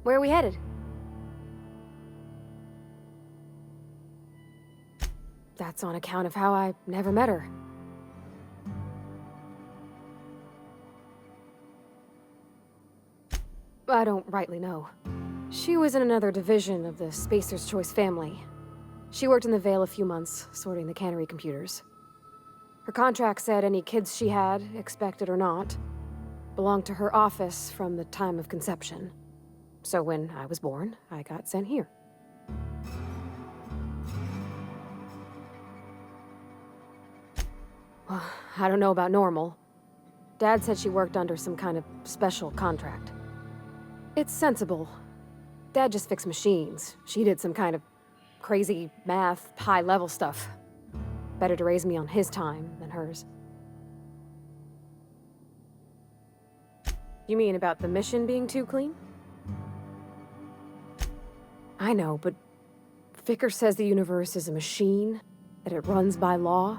Where are we headed? That's on account of how I never met her. I don't rightly know. She was in another division of the Spacer's Choice family. She worked in the Vale a few months, sorting the cannery computers. Her contract said any kids she had, expected or not, belonged to her office from the time of conception. So when I was born, I got sent here. Well, I don't know about normal. Dad said she worked under some kind of special contract. It's sensible. Dad just fixed machines. She did some kind of crazy math, high-level stuff. Better to raise me on his time than hers. You mean about the mission being too clean? I know, but Vicker says the universe is a machine, that it runs by law.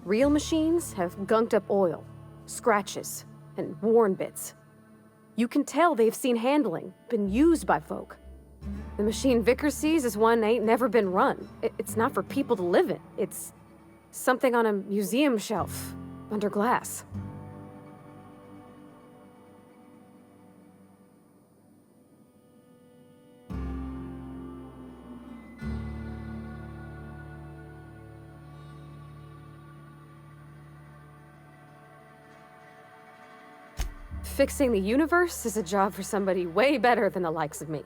Real machines have gunked up oil, scratches, and worn bits. You can tell they've seen handling, been used by folk. The machine Vicker sees is one ain't never been run. It's not for people to live in. It's something on a museum shelf, under glass. Fixing the universe is a job for somebody way better than the likes of me.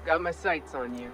Got my sights on you.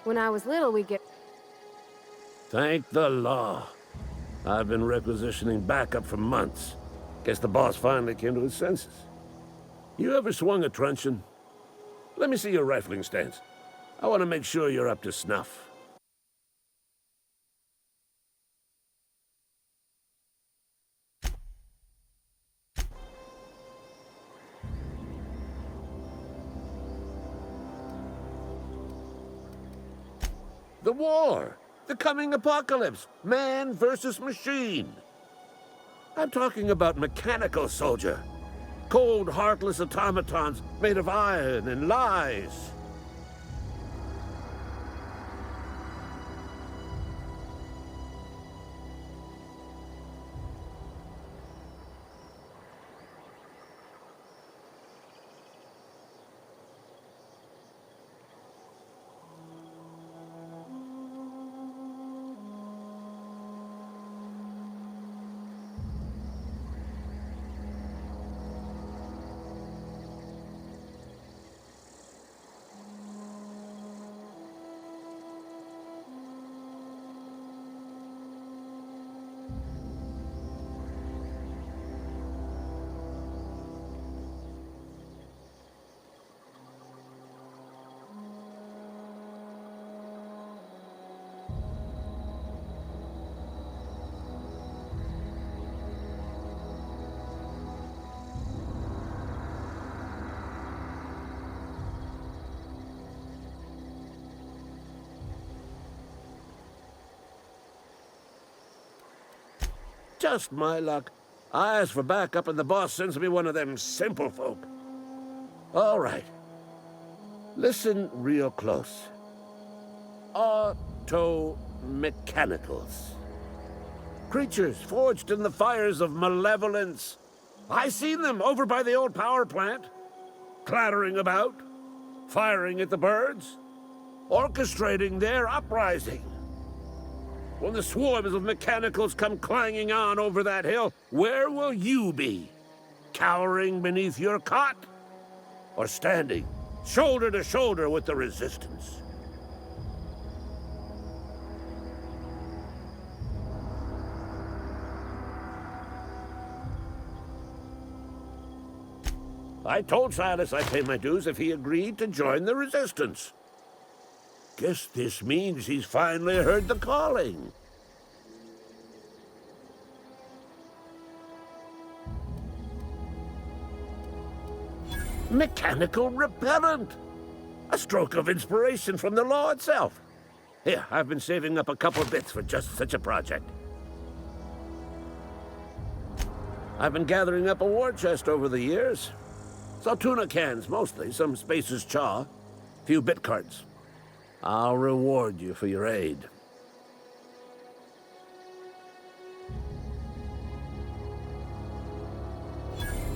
When I was little, we'd get... Thank the law. I've been requisitioning backup for months. Guess the boss finally came to his senses. You ever swung a truncheon? Let me see your rifling stance. I want to make sure you're up to snuff. The war! The coming apocalypse! Man versus machine! I'm talking about mechanical soldier. Cold, heartless automatons made of iron and lies. Just my luck. I ask for backup and the boss sends me one of them simple folk. All right. Listen real close. Auto-mechanicals. Creatures forged in the fires of malevolence. I seen them over by the old power plant. Clattering about, firing at the birds, orchestrating their uprising. When the swarms of mechanicals come clanging on over that hill, where will you be? Cowering beneath your cot? Or standing, shoulder to shoulder with the resistance? I told Silas I'd pay my dues if he agreed to join the resistance. Guess this means he's finally heard the calling. Mechanical repellent! A stroke of inspiration from the law itself. Here, I've been saving up a couple bits for just such a project. I've been gathering up a war chest over the years. So tuna cans, mostly, some Spacer's chaw, a few bit cards. I'll reward you for your aid.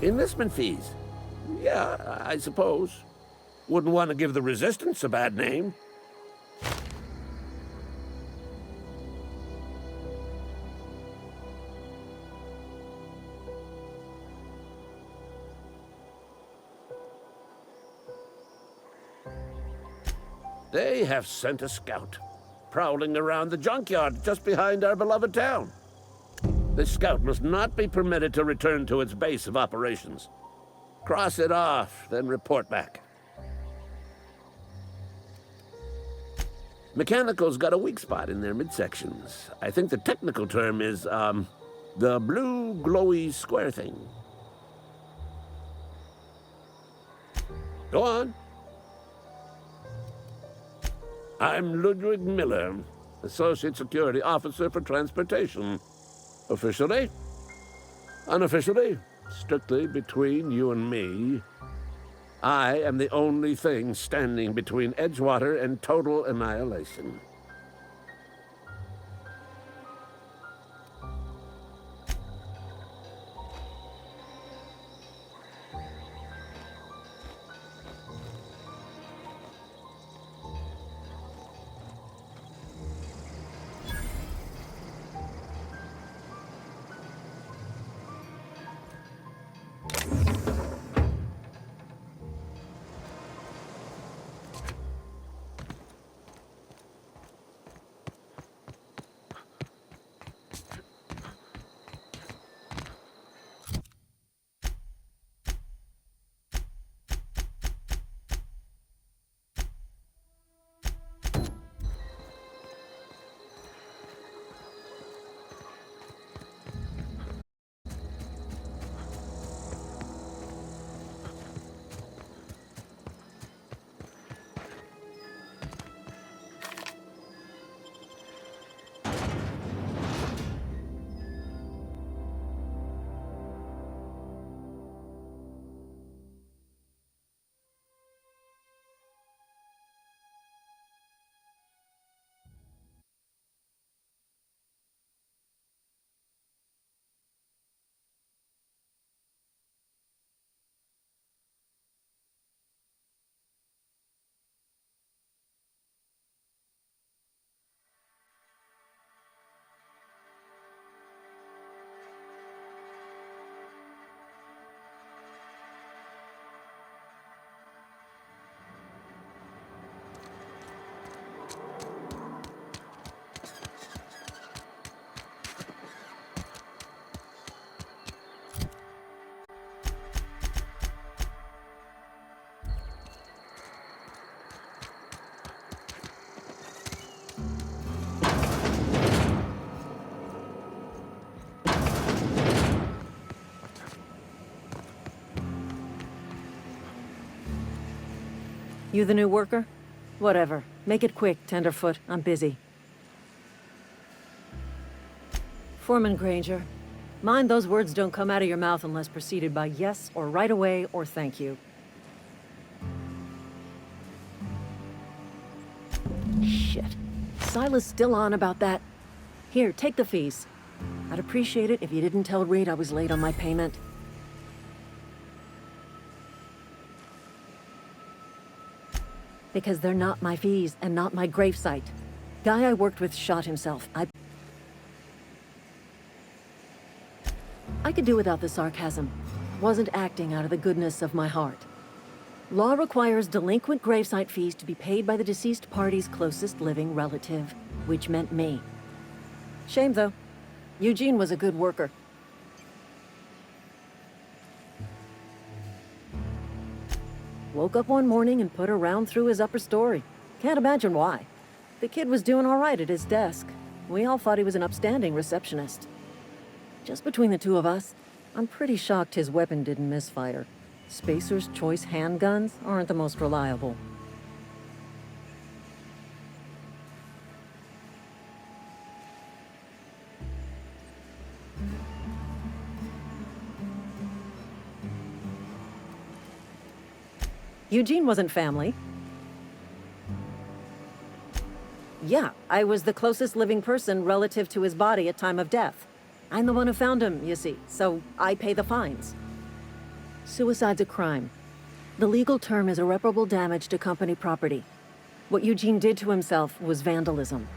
Enlistment fees. Yeah, I suppose. Wouldn't want to give the Resistance a bad name. They have sent a scout, prowling around the junkyard just behind our beloved town. This scout must not be permitted to return to its base of operations. Cross it off, then report back. Mechanicals got a weak spot in their midsections. I think the technical term is, the blue glowy square thing. Go on. I'm Ludwig Miller, Associate Security Officer for Transportation. Officially, unofficially, strictly between you and me, I am the only thing standing between Edgewater and total annihilation. You the new worker? Whatever. Make it quick, Tenderfoot. I'm busy. Foreman Granger, mind those words don't come out of your mouth unless preceded by yes or right away or thank you. Shit. Silas still on about that. Here, take the fees. I'd appreciate it if you didn't tell Reed I was late on my payment. Because they're not my fees and not my gravesite. Guy I worked with shot himself. I could do without the sarcasm. Wasn't acting out of the goodness of my heart. Law requires delinquent gravesite fees to be paid by the deceased party's closest living relative, which meant me. Shame, though. Eugene was a good worker. Woke up one morning and put a round through his upper story. Can't imagine why. The kid was doing all right at his desk. We all thought he was an upstanding receptionist. Just between the two of us, I'm pretty shocked his weapon didn't misfire. Spacer's Choice handguns aren't the most reliable. Eugene wasn't family. Yeah, I was the closest living person relative to his body at time of death. I'm the one who found him, you see, so I pay the fines. Suicide's a crime. The legal term is irreparable damage to company property. What Eugene did to himself was vandalism.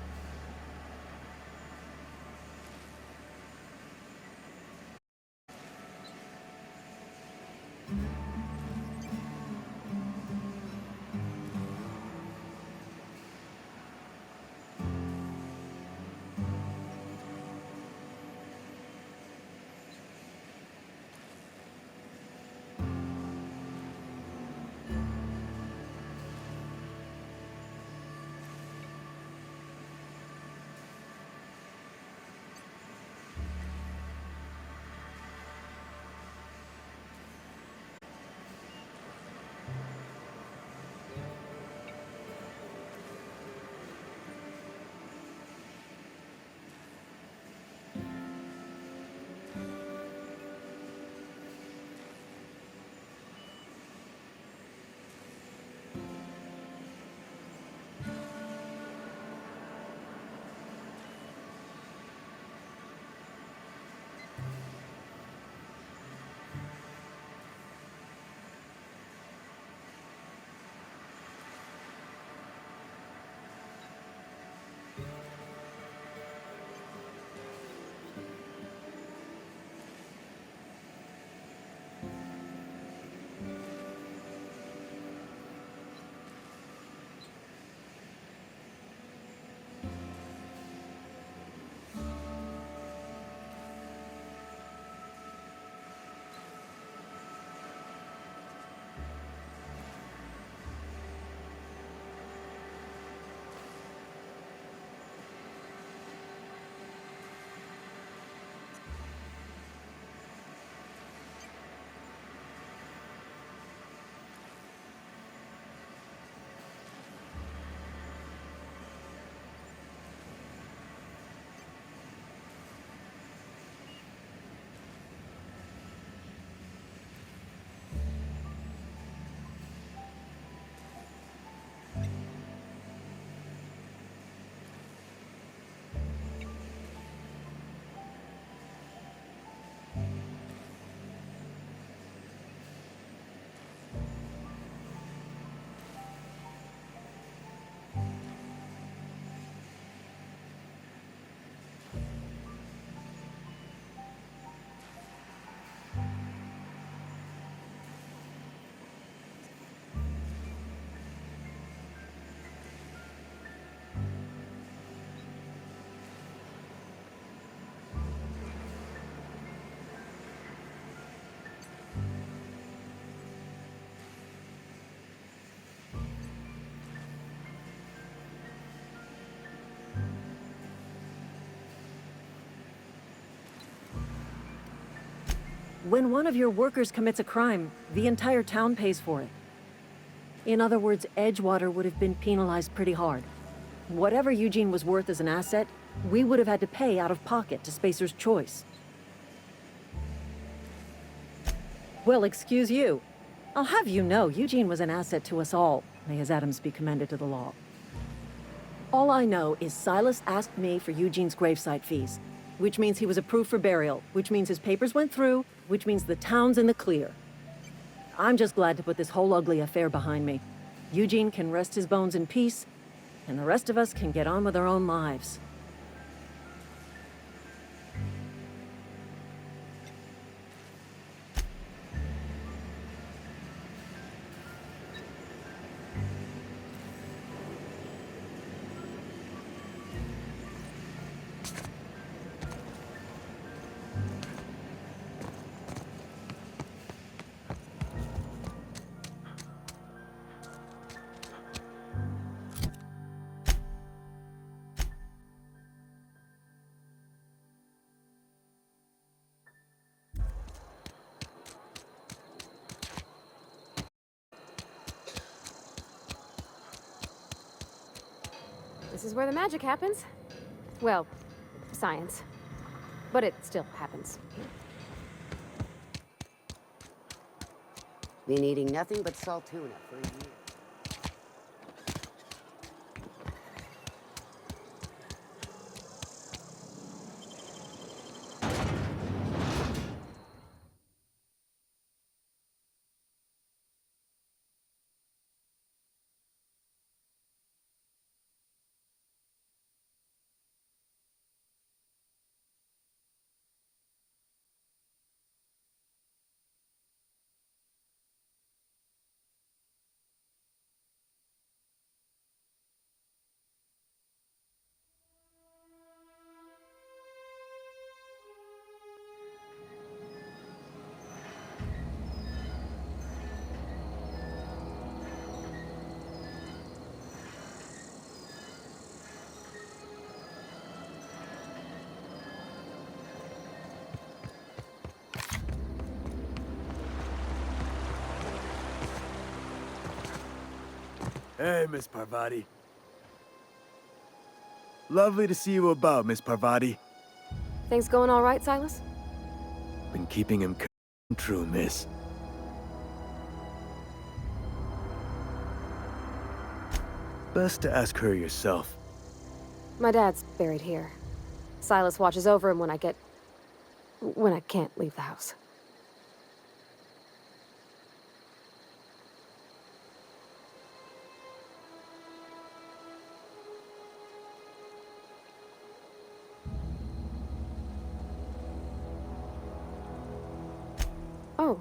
When one of your workers commits a crime, the entire town pays for it. In other words, Edgewater would have been penalized pretty hard. Whatever Eugene was worth as an asset, we would have had to pay out of pocket to Spacer's Choice. Well, excuse you. I'll have you know, Eugene was an asset to us all. May his atoms be commended to the law. All I know is Silas asked me for Eugene's gravesite fees, which means he was approved for burial, which means his papers went through, which means the town's in the clear. I'm just glad to put this whole ugly affair behind me. Eugene can rest his bones in peace, and the rest of us can get on with our own lives. This is where the magic happens. Well, science. But it still happens. Been eating nothing but salt tuna for a year. Hey, Miss Parvati. Lovely to see you about, Miss Parvati. Things going all right, Silas? Been keeping him true, miss. Best to ask her yourself. My dad's buried here. Silas watches over him when I can't leave the house. Oh.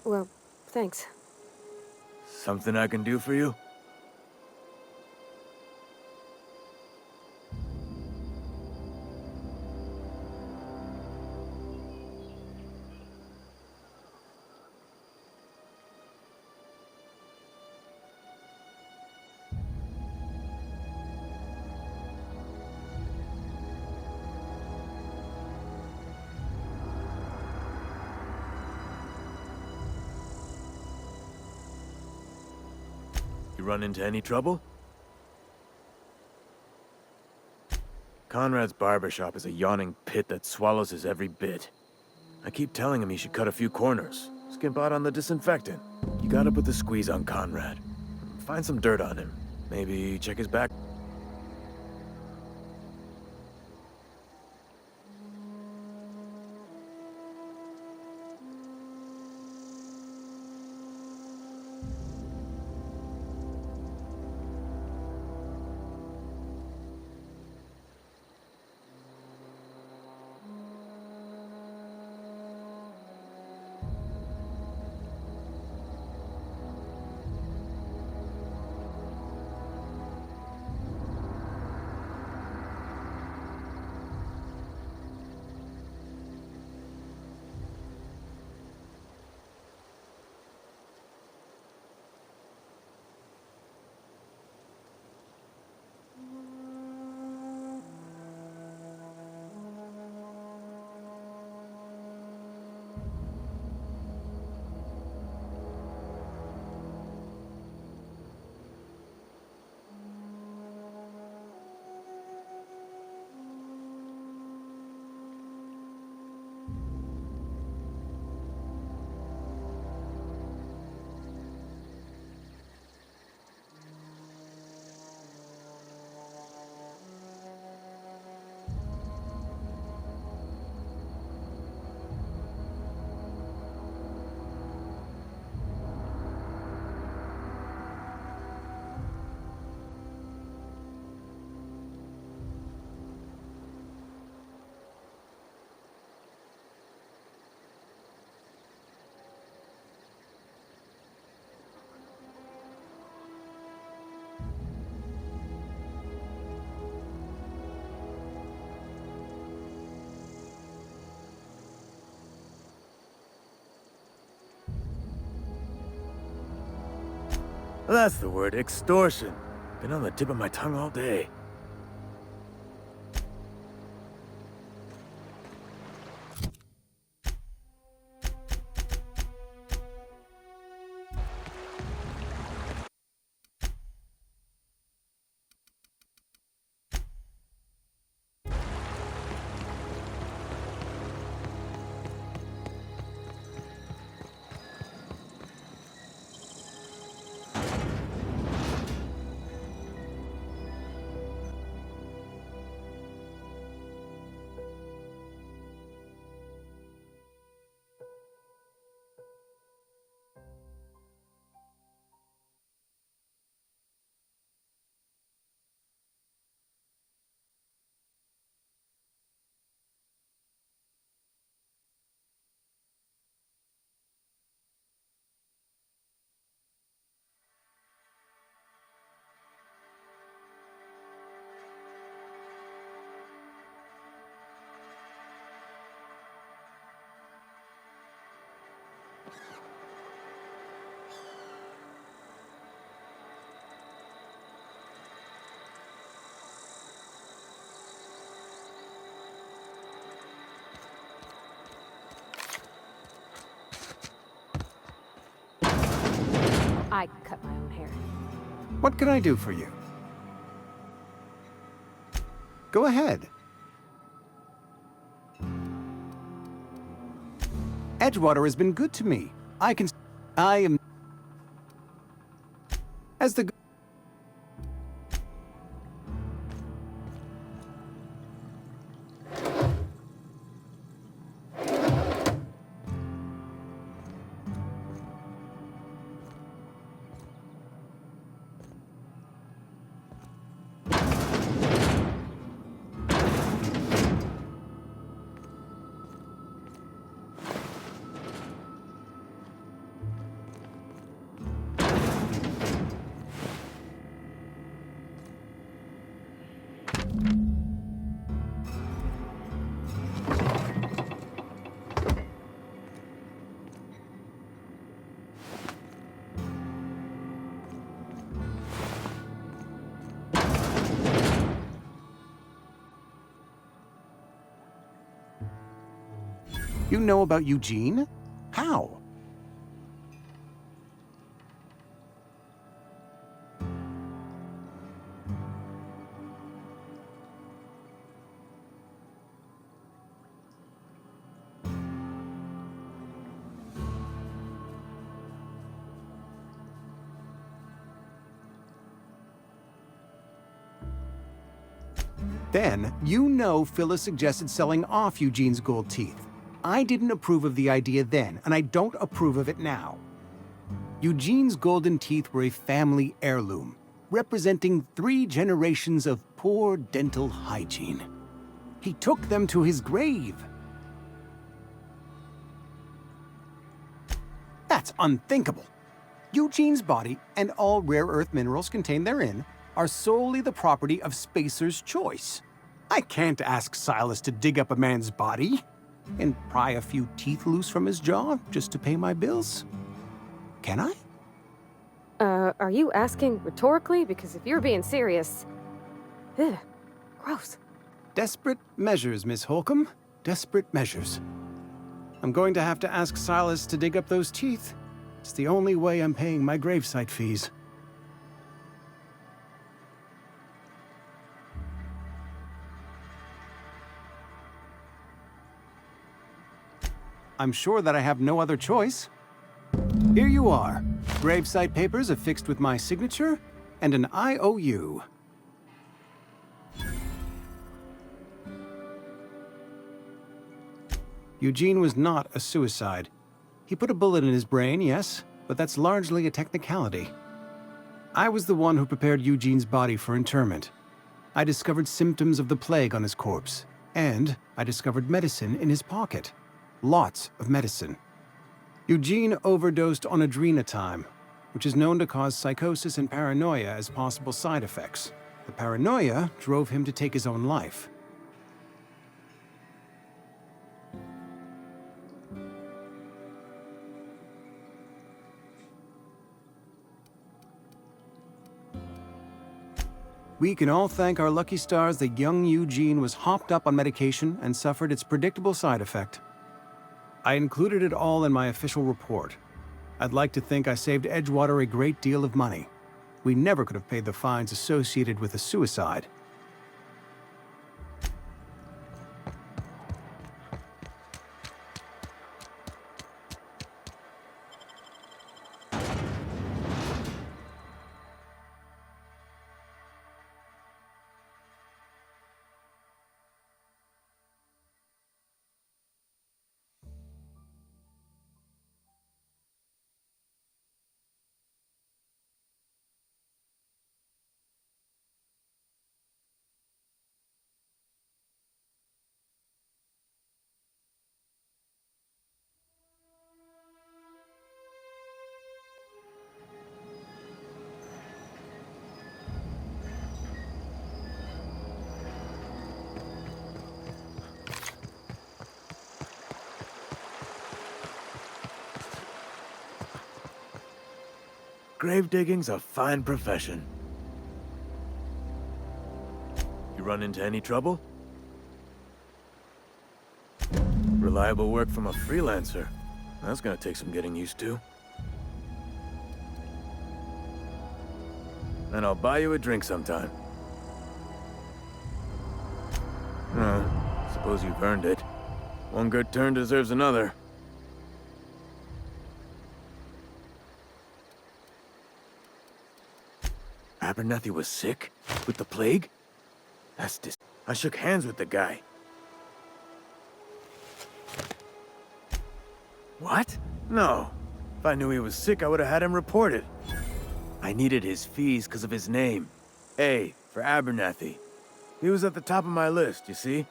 Well, thanks. Something I can do for you? You run into any trouble? Conrad's barbershop is a yawning pit that swallows his every bit. I keep telling him he should cut a few corners, skimp out on the disinfectant. You gotta put the squeeze on Conrad. Find some dirt on him. Maybe check his back. That's the word, extortion. Been on the tip of my tongue all day. I cut my own hair. What can I do for you? Go ahead. Edgewater has been good to me. I am... As the... You know about Eugene? How? Then, you know Phyllis suggested selling off Eugene's gold teeth. I didn't approve of the idea then, and I don't approve of it now. Eugene's golden teeth were a family heirloom, representing 3 generations of poor dental hygiene. He took them to his grave. That's unthinkable. Eugene's body and all rare earth minerals contained therein are solely the property of Spacer's choice. I can't ask Silas to dig up a man's body and pry a few teeth loose from his jaw just to pay my bills. Can I? Are you asking rhetorically? Because if you're being serious... Ugh, gross. Desperate measures, Miss Holcomb. Desperate measures. I'm going to have to ask Silas to dig up those teeth. It's the only way I'm paying my gravesite fees. I'm sure that I have no other choice. Here you are. Gravesite papers affixed with my signature and an IOU. Eugene was not a suicide. He put a bullet in his brain, yes, but that's largely a technicality. I was the one who prepared Eugene's body for interment. I discovered symptoms of the plague on his corpse, and I discovered medicine in his pocket. Lots of medicine. Eugene overdosed on adrenatime, which is known to cause psychosis and paranoia as possible side effects. The paranoia drove him to take his own life. We can all thank our lucky stars that young Eugene was hopped up on medication and suffered its predictable side effect. I included it all in my official report. I'd like to think I saved Edgewater a great deal of money. We never could have paid the fines associated with a suicide. Grave digging's a fine profession. You run into any trouble? Reliable work from a freelancer. That's gonna take some getting used to. And I'll buy you a drink sometime. Suppose you've earned it. One good turn deserves another. Abernathy was sick? With the plague? That's I shook hands with the guy. What? No. If I knew he was sick, I would have had him reported. I needed his fees because of his name. A, for Abernathy. He was at the top of my list, you see?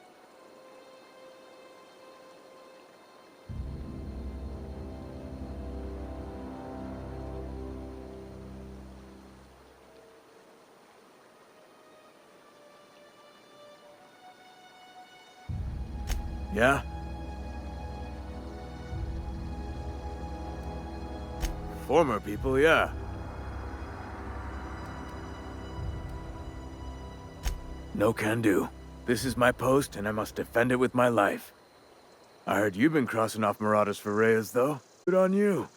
Yeah? Former people, yeah. No can do. This is my post, and I must defend it with my life. I heard you've been crossing off Marauders for Reyes, though. Good on you.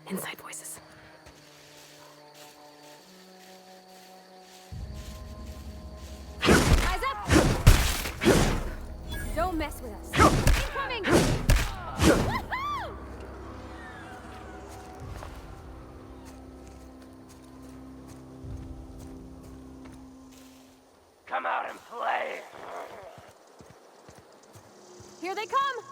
Inside voices. Eyes up! Don't mess with us. Incoming! Woohoo! Come out and play. Here they come!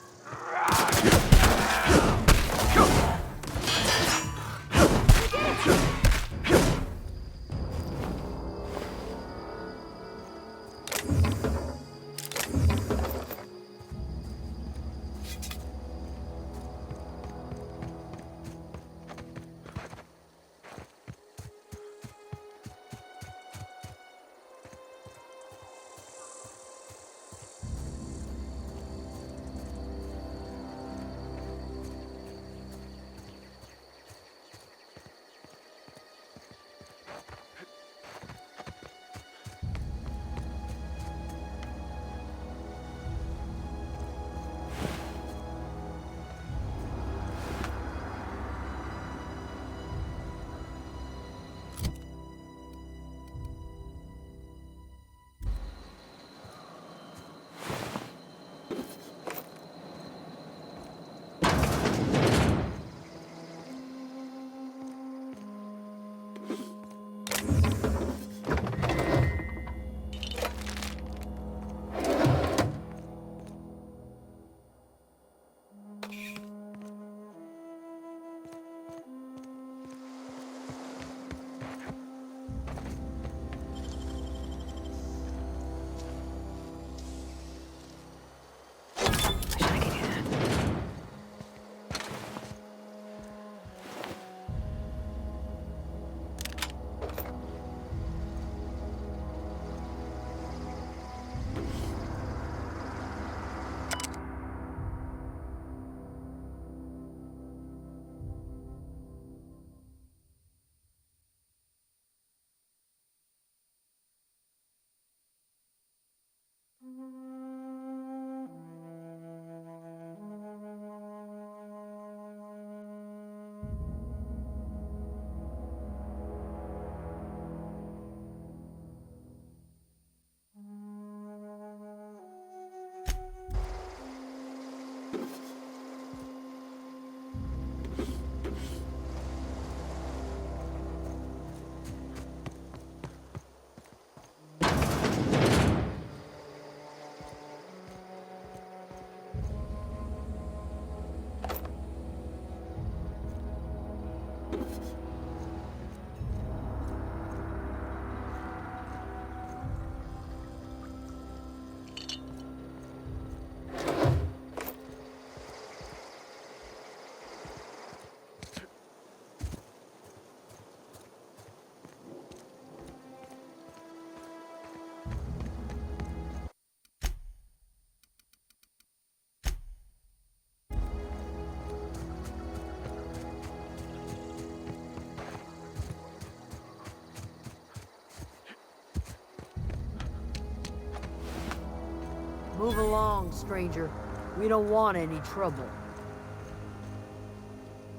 Move along, stranger. We don't want any trouble.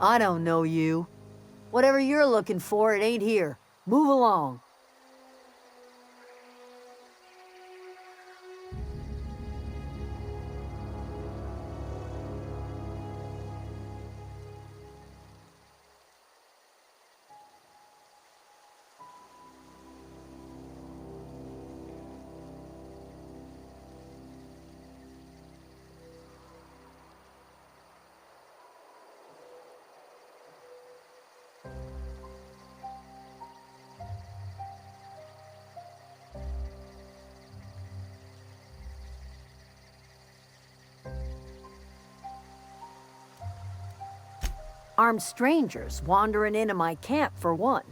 I don't know you. Whatever you're looking for, it ain't here. Move along. Armed strangers wandering into my camp for one.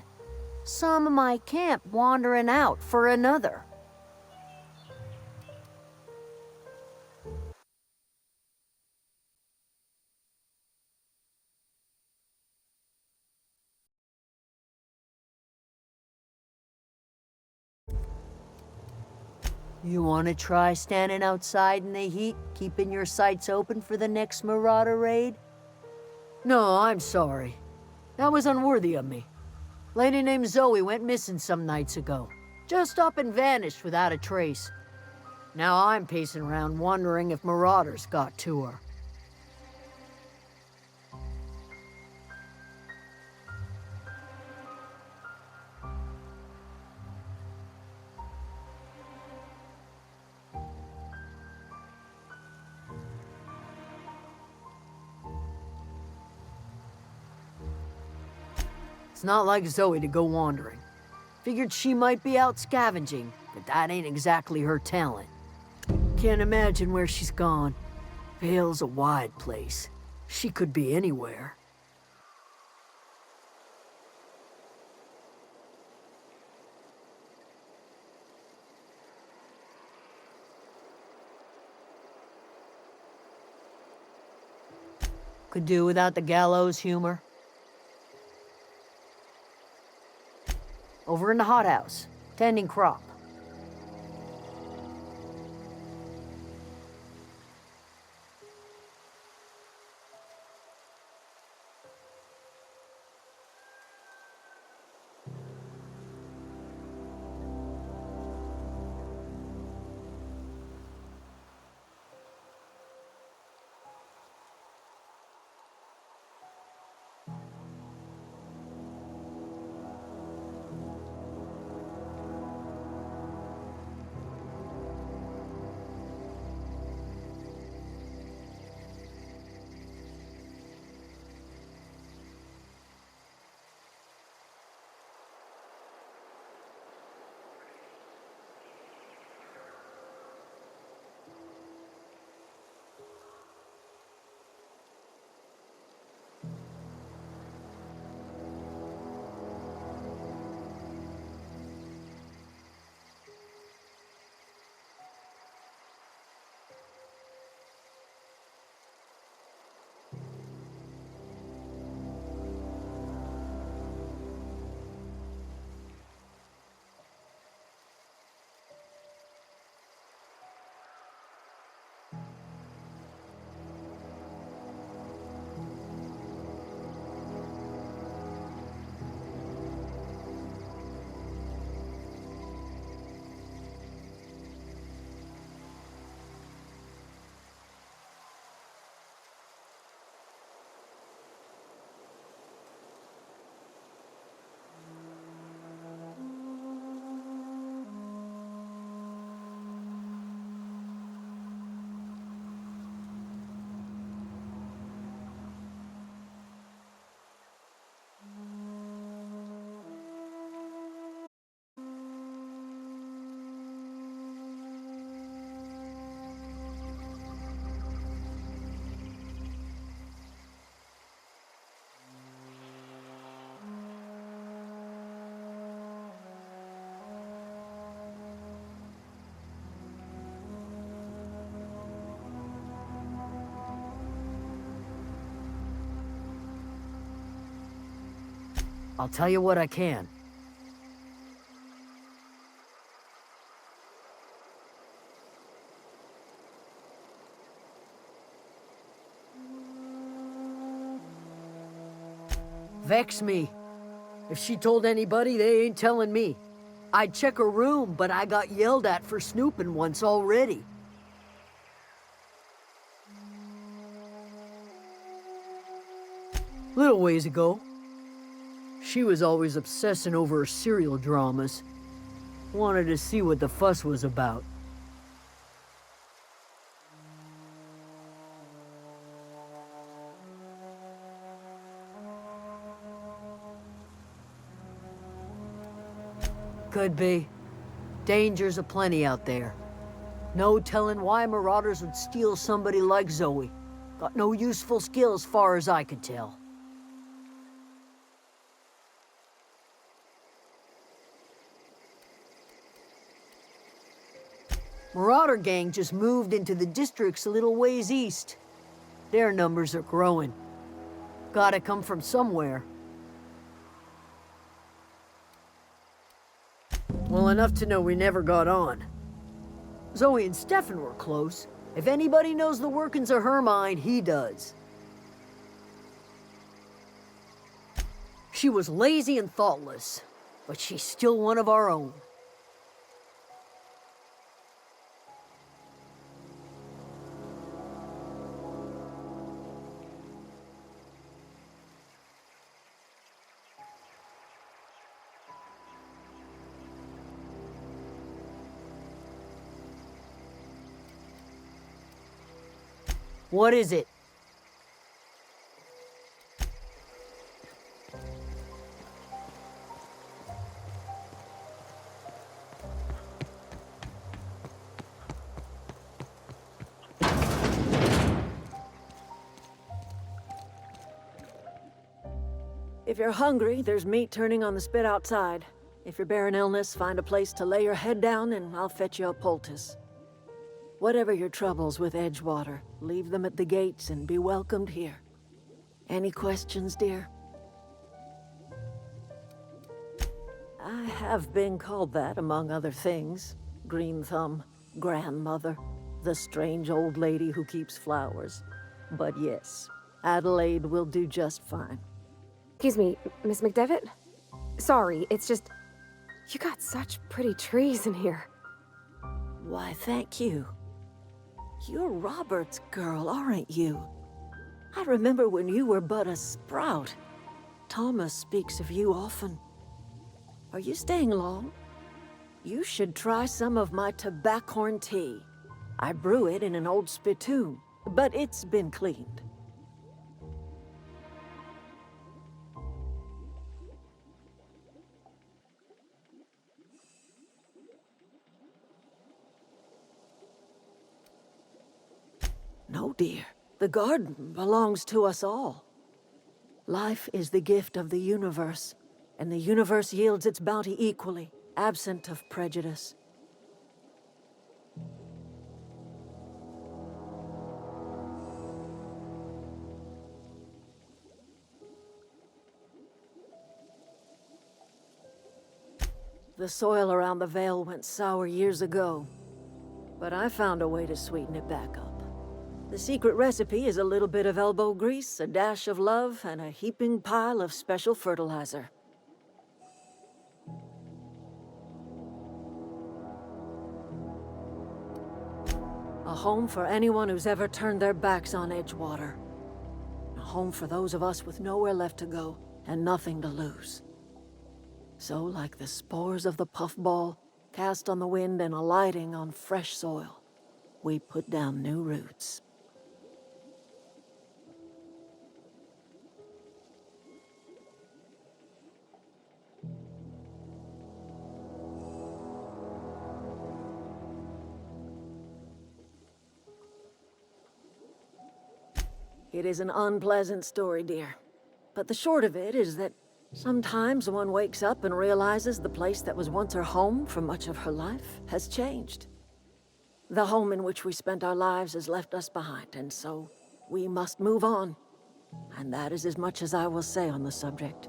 Some of my camp wandering out for another. You want to try standing outside in the heat, keeping your sights open for the next Marauder raid? No, I'm sorry. That was unworthy of me. Lady named Zoe went missing some nights ago. Just up and vanished without a trace. Now I'm pacing around wondering if Marauders got to her. It's not like Zoe to go wandering. Figured she might be out scavenging, but that ain't exactly her talent. Can't imagine where she's gone. Vale's a wide place. She could be anywhere. Could do without the gallows humor. Over in the hothouse, tending crop. I'll tell you what I can. Vex me. If she told anybody, they ain't telling me. I'd check her room, but I got yelled at for snooping once already. Little ways ago. She was always obsessing over her serial dramas. Wanted to see what the fuss was about. Could be. Dangers aplenty out there. No telling why marauders would steal somebody like Zoe. Got no useful skills far as I could tell. Marauder gang just moved into the districts a little ways east. Their numbers are growing. Gotta come from somewhere. Well, enough to know we never got on. Zoe and Stefan were close. If anybody knows the workings of her mind, he does. She was lazy and thoughtless, but she's still one of our own. What is it? If you're hungry, there's meat turning on the spit outside. If you're bearing illness, find a place to lay your head down and I'll fetch you a poultice. Whatever your troubles with Edgewater, leave them at the gates and be welcomed here. Any questions, dear? I have been called that, among other things. Green Thumb, grandmother, the strange old lady who keeps flowers. But yes, Adelaide will do just fine. Excuse me, Miss McDevitt? Sorry, it's just... You got such pretty trees in here. Why, thank you. You're Robert's girl, aren't you? I remember when you were but a sprout. Thomas speaks of you often. Are you staying long? You should try some of my tobaccorn tea. I brew it in an old spittoon, but it's been cleaned. No, dear. The garden belongs to us all. Life is the gift of the universe, and the universe yields its bounty equally, absent of prejudice. The soil around the Vale went sour years ago, but I found a way to sweeten it back up. The secret recipe is a little bit of elbow grease, a dash of love, and a heaping pile of special fertilizer. A home for anyone who's ever turned their backs on Edgewater. A home for those of us with nowhere left to go and nothing to lose. So, like the spores of the puffball, cast on the wind and alighting on fresh soil, we put down new roots. It is an unpleasant story, dear. But the short of it is that sometimes one wakes up and realizes the place that was once her home for much of her life has changed. The home in which we spent our lives has left us behind, and so we must move on. And that is as much as I will say on the subject.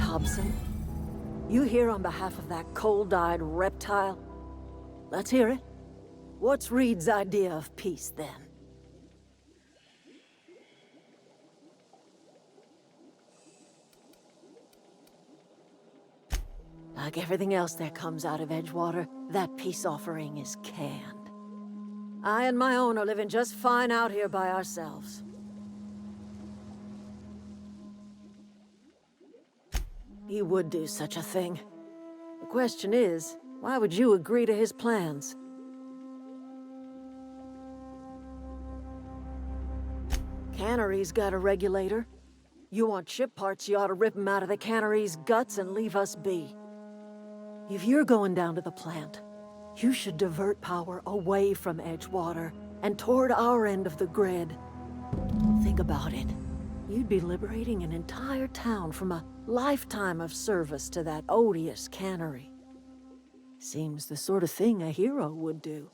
Hobson? You here on behalf of that cold-eyed reptile? Let's hear it. What's Reed's idea of peace, then? Like everything else that comes out of Edgewater, that peace offering is canned. I and my own are living just fine out here by ourselves. He would do such a thing. The question is, why would you agree to his plans? Cannery's got a regulator. You want ship parts, you ought to rip them out of the cannery's guts and leave us be. If you're going down to the plant, you should divert power away from Edgewater and toward our end of the grid. Think about it. You'd be liberating an entire town from a lifetime of service to that odious cannery. Seems the sort of thing a hero would do.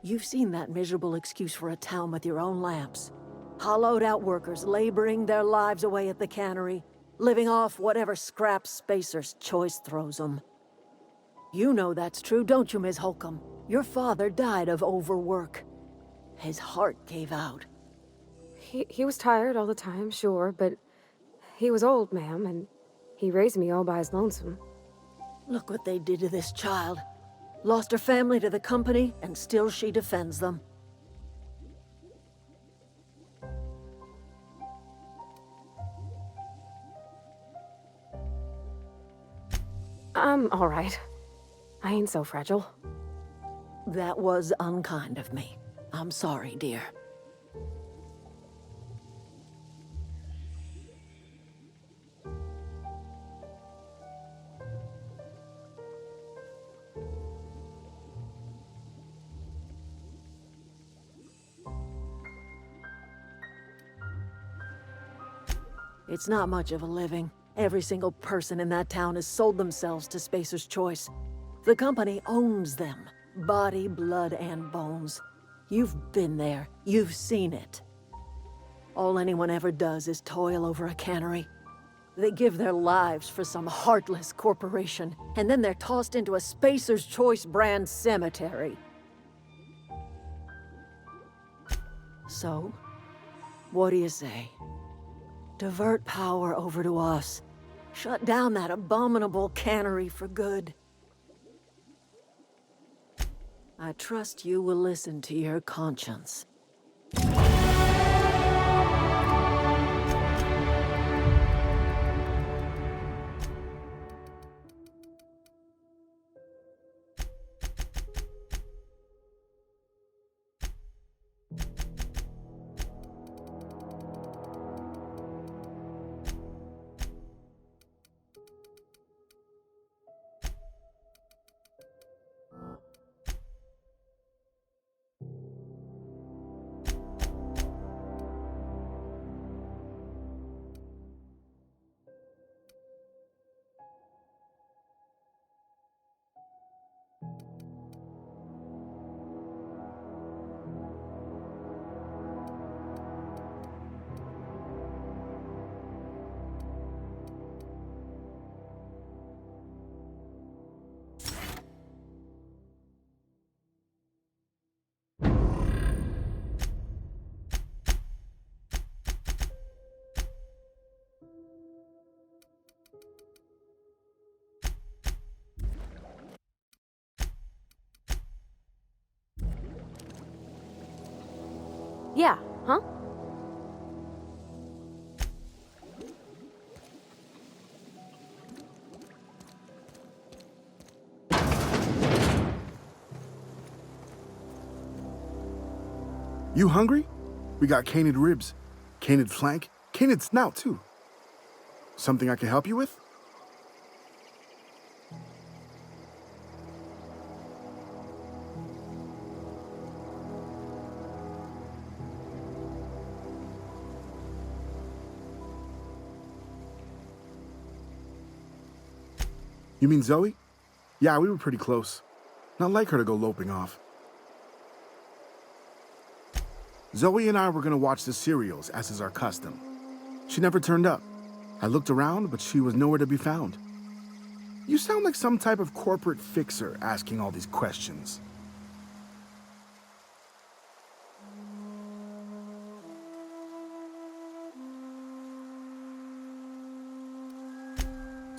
You've seen that miserable excuse for a town with your own lamps. Hollowed out workers laboring their lives away at the cannery, living off whatever scrap Spacer's Choice throws them. You know that's true, don't you, Ms. Holcomb? Your father died of overwork. His heart gave out. He was tired all the time, sure, but he was old, ma'am, and he raised me all by his lonesome. Look what they did to this child. Lost her family to the company, and still she defends them. I'm all right. I ain't so fragile. That was unkind of me. I'm sorry, dear. It's not much of a living. Every single person in that town has sold themselves to Spacer's Choice. The company owns them. Body, blood, and bones. You've been there. You've seen it. All anyone ever does is toil over a cannery. They give their lives for some heartless corporation, and then they're tossed into a Spacer's Choice brand cemetery. So, what do you say? Divert power over to us. Shut down that abominable cannery for good. I trust you will listen to your conscience. Yeah, huh? You hungry? We got canid ribs, canid flank, canid snout too. Something I can help you with? You mean Zoe? Yeah, we were pretty close. Not like her to go loping off. Zoe and I were gonna watch the serials, as is our custom. She never turned up. I looked around, but she was nowhere to be found. You sound like some type of corporate fixer asking all these questions.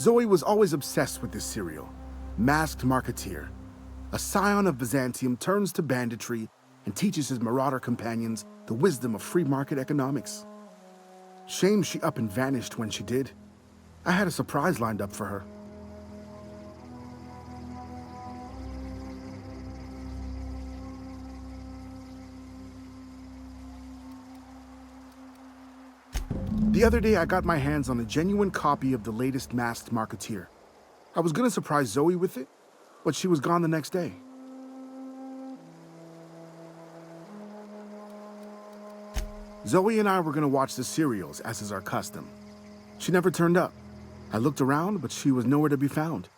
Zoe was always obsessed with this serial. Masked Marketeer. A scion of Byzantium turns to banditry and teaches his marauder companions the wisdom of free market economics. Shame she up and vanished when she did. I had a surprise lined up for her. The other day, I got my hands on a genuine copy of the latest Masked Marketeer. I was gonna surprise Zoe with it, but she was gone the next day. Zoe and I were gonna watch the serials, as is our custom. She never turned up. I looked around, but she was nowhere to be found.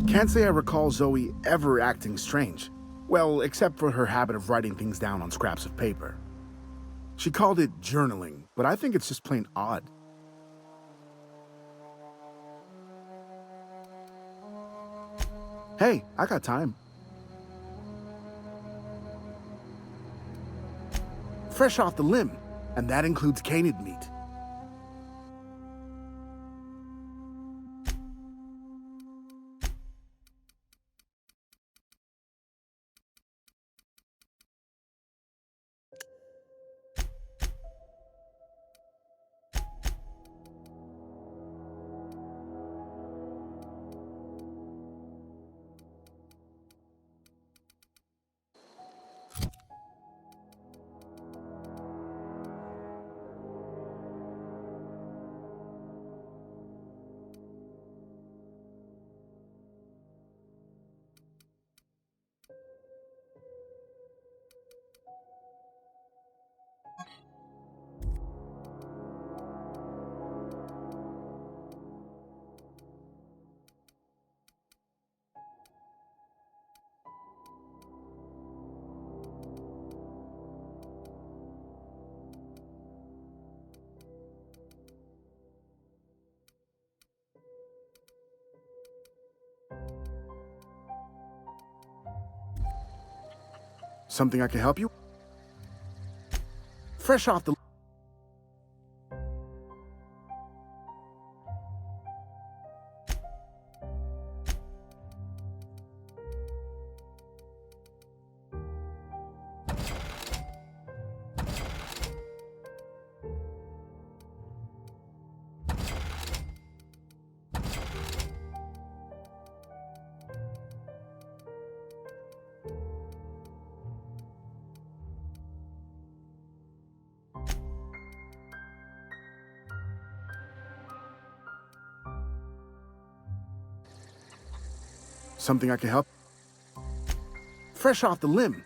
Can't say I recall Zoe ever acting strange. Well, except for her habit of writing things down on scraps of paper. She called it journaling, but I think it's just plain odd. Hey, I got time. Fresh off the limb, and that includes canid meat. Something I can help you? Fresh off the... Something I can help? Fresh off the limb.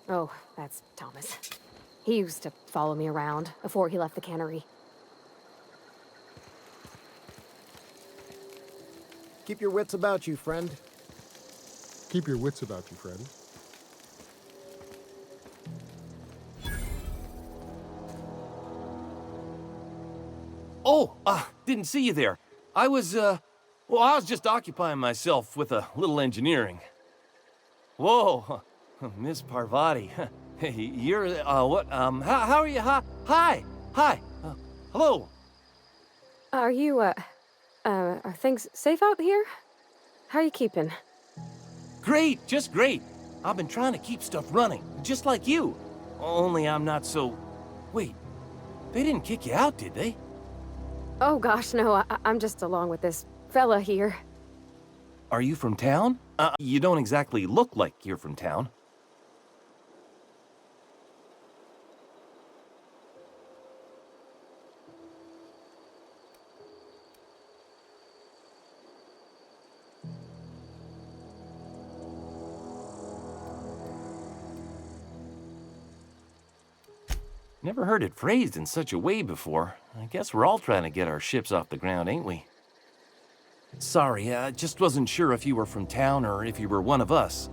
Oh, that's Thomas. He used to follow me around before he left the cannery. Keep your wits about you, friend. Keep your wits about you, friend. Oh, didn't see you there. I was just occupying myself with a little engineering. Whoa, Miss Parvati. Hey, you're, what, how are you? Hi, hello. Are you, are things safe out here? How are you keeping? Great, just great. I've been trying to keep stuff running, just like you. Only I'm not so... Wait, they didn't kick you out, did they? Oh gosh, no, I'm just along with this fella here. Are you from town? You don't exactly look like you're from town. Never heard it phrased in such a way before. I guess we're all trying to get our ships off the ground, ain't we? Sorry, I just wasn't sure if you were from town or if you were one of us.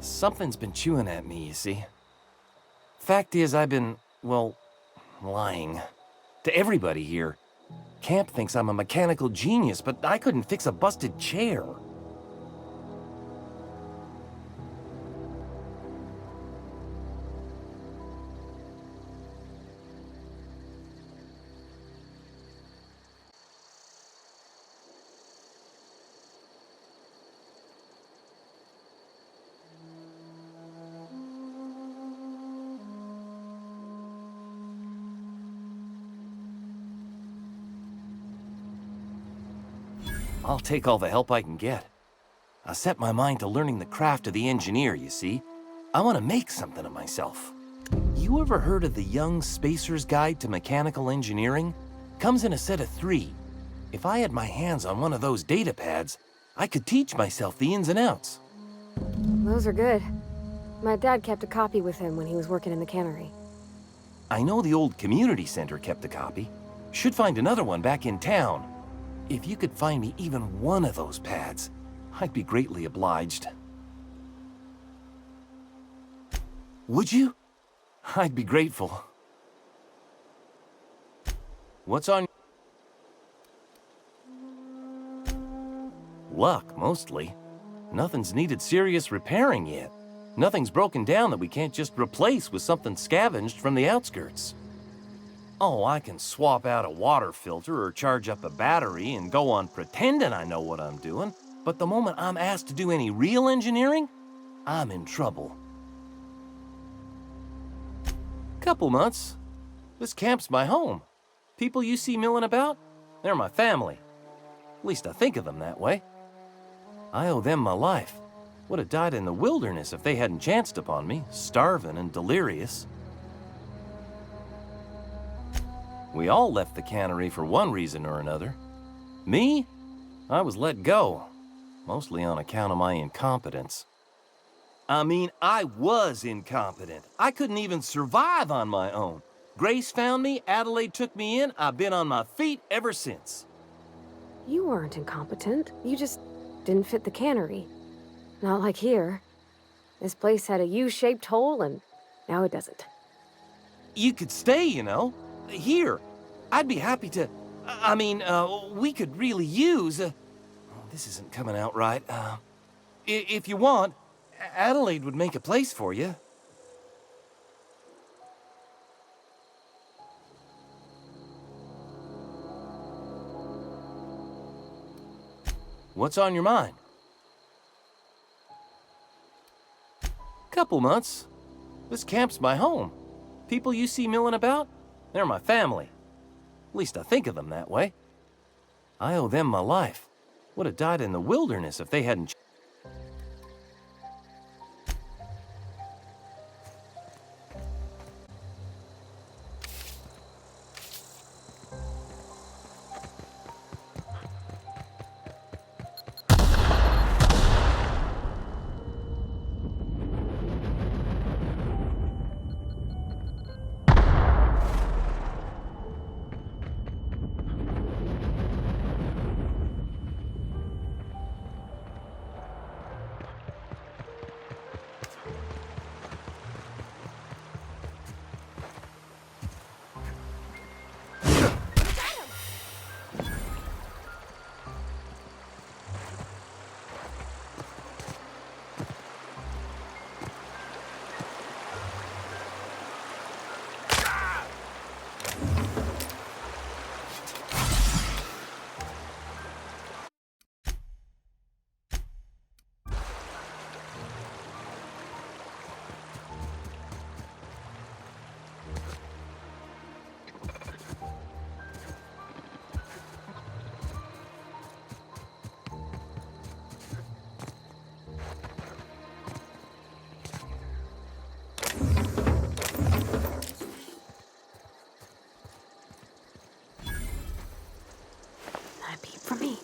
Something's been chewing at me, you see. Fact is, I've been, well, lying. To everybody here. Camp thinks I'm a mechanical genius, but I couldn't fix a busted chair. I'll take all the help I can get. I set my mind to learning the craft of the engineer, you see. I want to make something of myself. You ever heard of the Young Spacer's Guide to Mechanical Engineering? Comes in a set of 3. If I had my hands on one of those data pads, I could teach myself the ins and outs. Those are good. My dad kept a copy with him when he was working in the cannery. I know the old community center kept a copy. Should find another one back in town. If you could find me even one of those pads, I'd be greatly obliged. Would you? I'd be grateful. What's on... Luck, mostly. Nothing's needed serious repairing yet. Nothing's broken down that we can't just replace with something scavenged from the outskirts. Oh, I can swap out a water filter or charge up a battery and go on pretending I know what I'm doing, but the moment I'm asked to do any real engineering, I'm in trouble. Couple months. This camp's my home. People you see milling about, they're my family. At least I think of them that way. I owe them my life. Would have died in the wilderness if they hadn't chanced upon me, starving and delirious. We all left the cannery for one reason or another. Me? I was let go, mostly on account of my incompetence. I mean, I was incompetent. I couldn't even survive on my own. Grace found me, Adelaide took me in, I've been on my feet ever since. You weren't incompetent. You just didn't fit the cannery. Not like here. This place had a U-shaped hole, and now it doesn't. You could stay, you know. Here. I'd be happy to... I mean, we could really use... this isn't coming out right. If you want, Adelaide would make a place for you. What's on your mind? Couple months. This camp's my home. People you see milling about, they're my family. At least I think of them that way. I owe them my life. Would have died in the wilderness if they hadn't... Not a peep from me.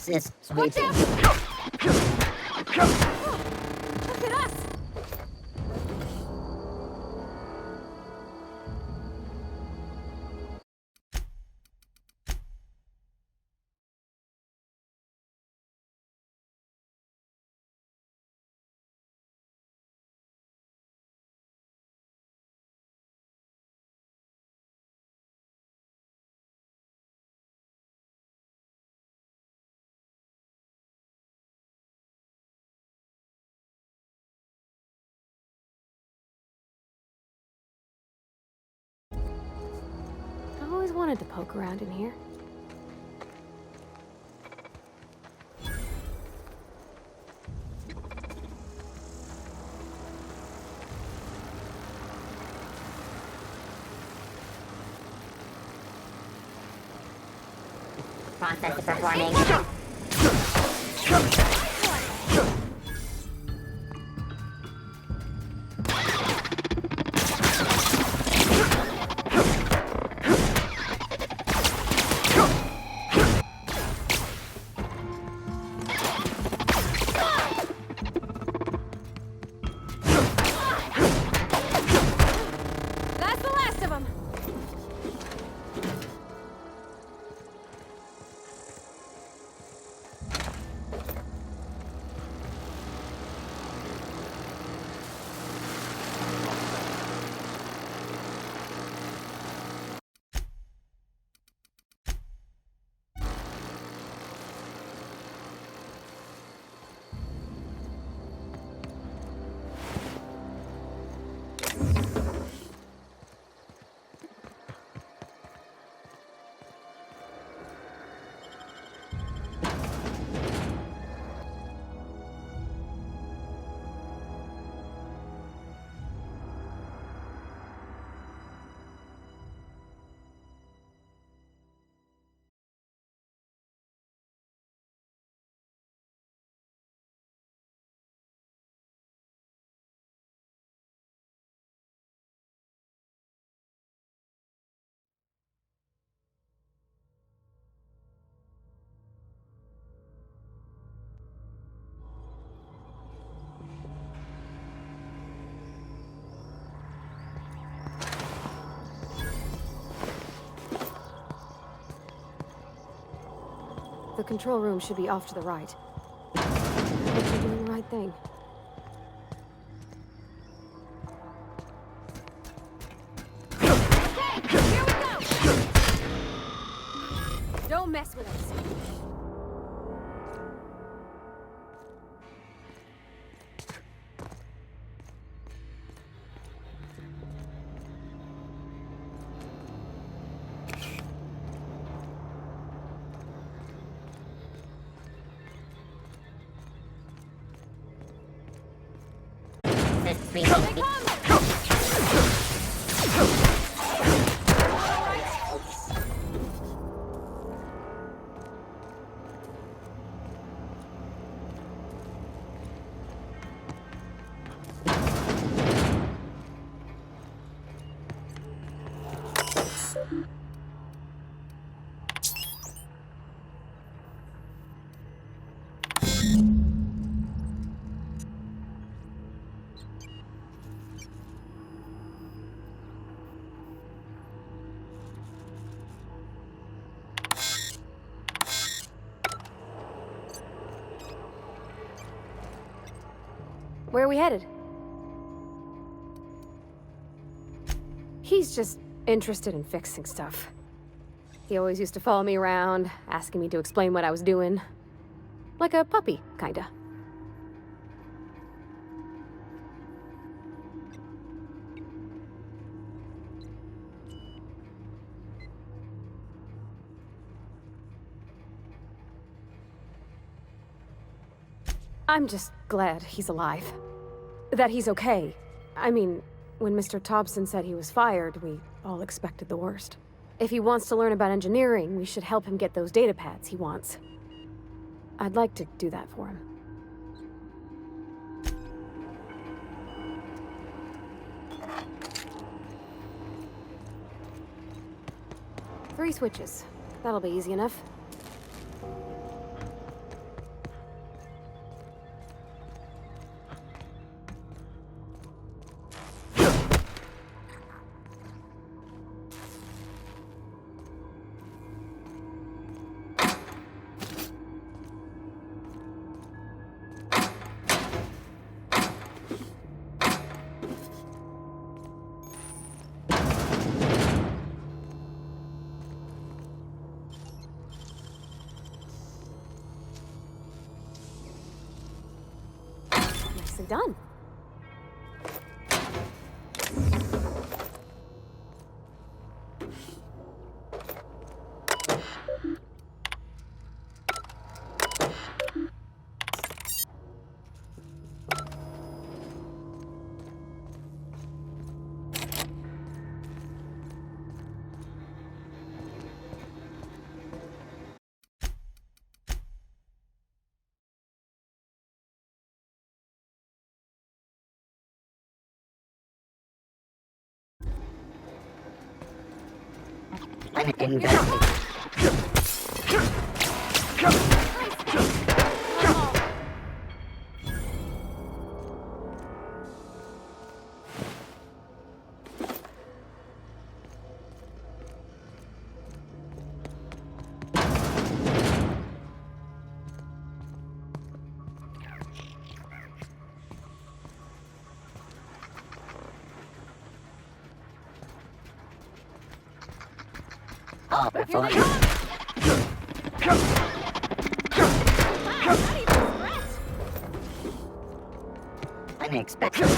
Watch out! Look at us! I always wanted to poke around in here. Process performing. That's the last of them! The control room should be off to the right. I hope you're doing the right thing. Okay, here we go! Don't mess with us. They come! Where are we headed? He's just interested in fixing stuff. He always used to follow me around, asking me to explain what I was doing. Like a puppy, kinda. I'm just glad he's alive. That he's okay. I mean, when Mr. Thompson said he was fired, we all expected the worst. If he wants to learn about engineering, we should help him get those data pads he wants. I'd like to do that for him. Three switches. That'll be easy enough. Done. Unexpected.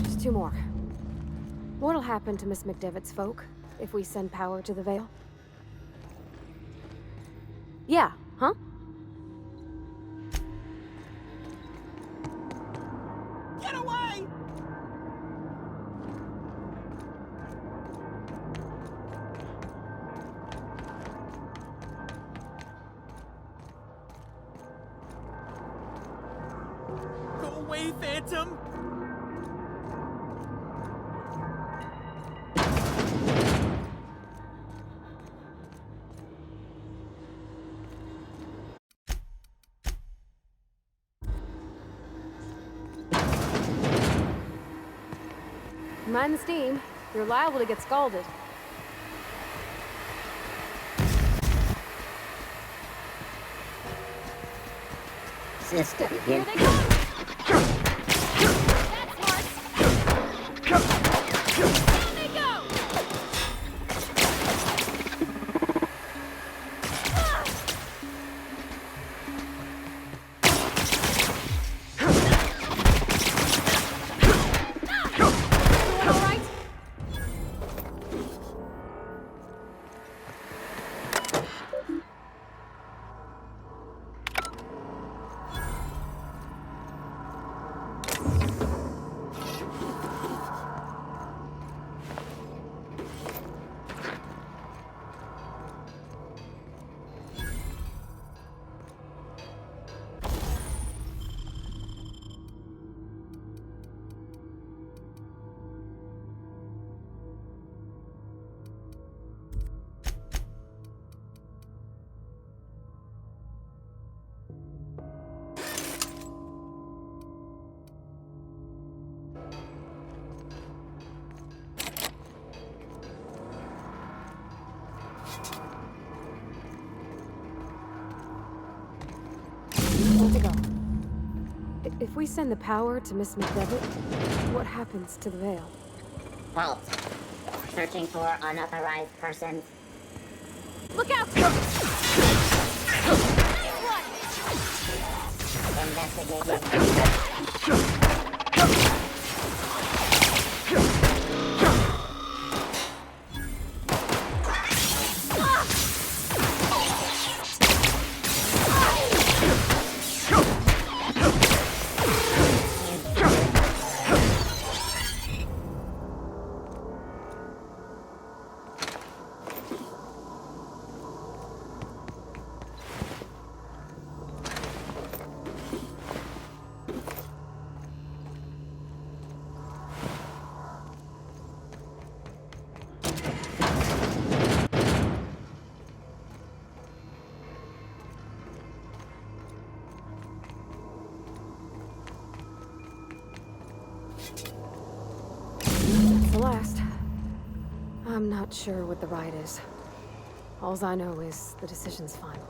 Just two more. What'll happen to Miss McDevitt's folk if we send power to the Vale? Yeah, huh? Get away! Go away, Phantom! Mind the steam. You're liable to get scalded. System Here here. they come! That's smart! Down they go! Doing all right? Need to go. If we send the power to Miss McDevitt, what happens to the Vale? Halt. Searching for unauthorized persons. Look out! Investigating. the last. I'm not sure what the right is. Alls I know is the decision's final.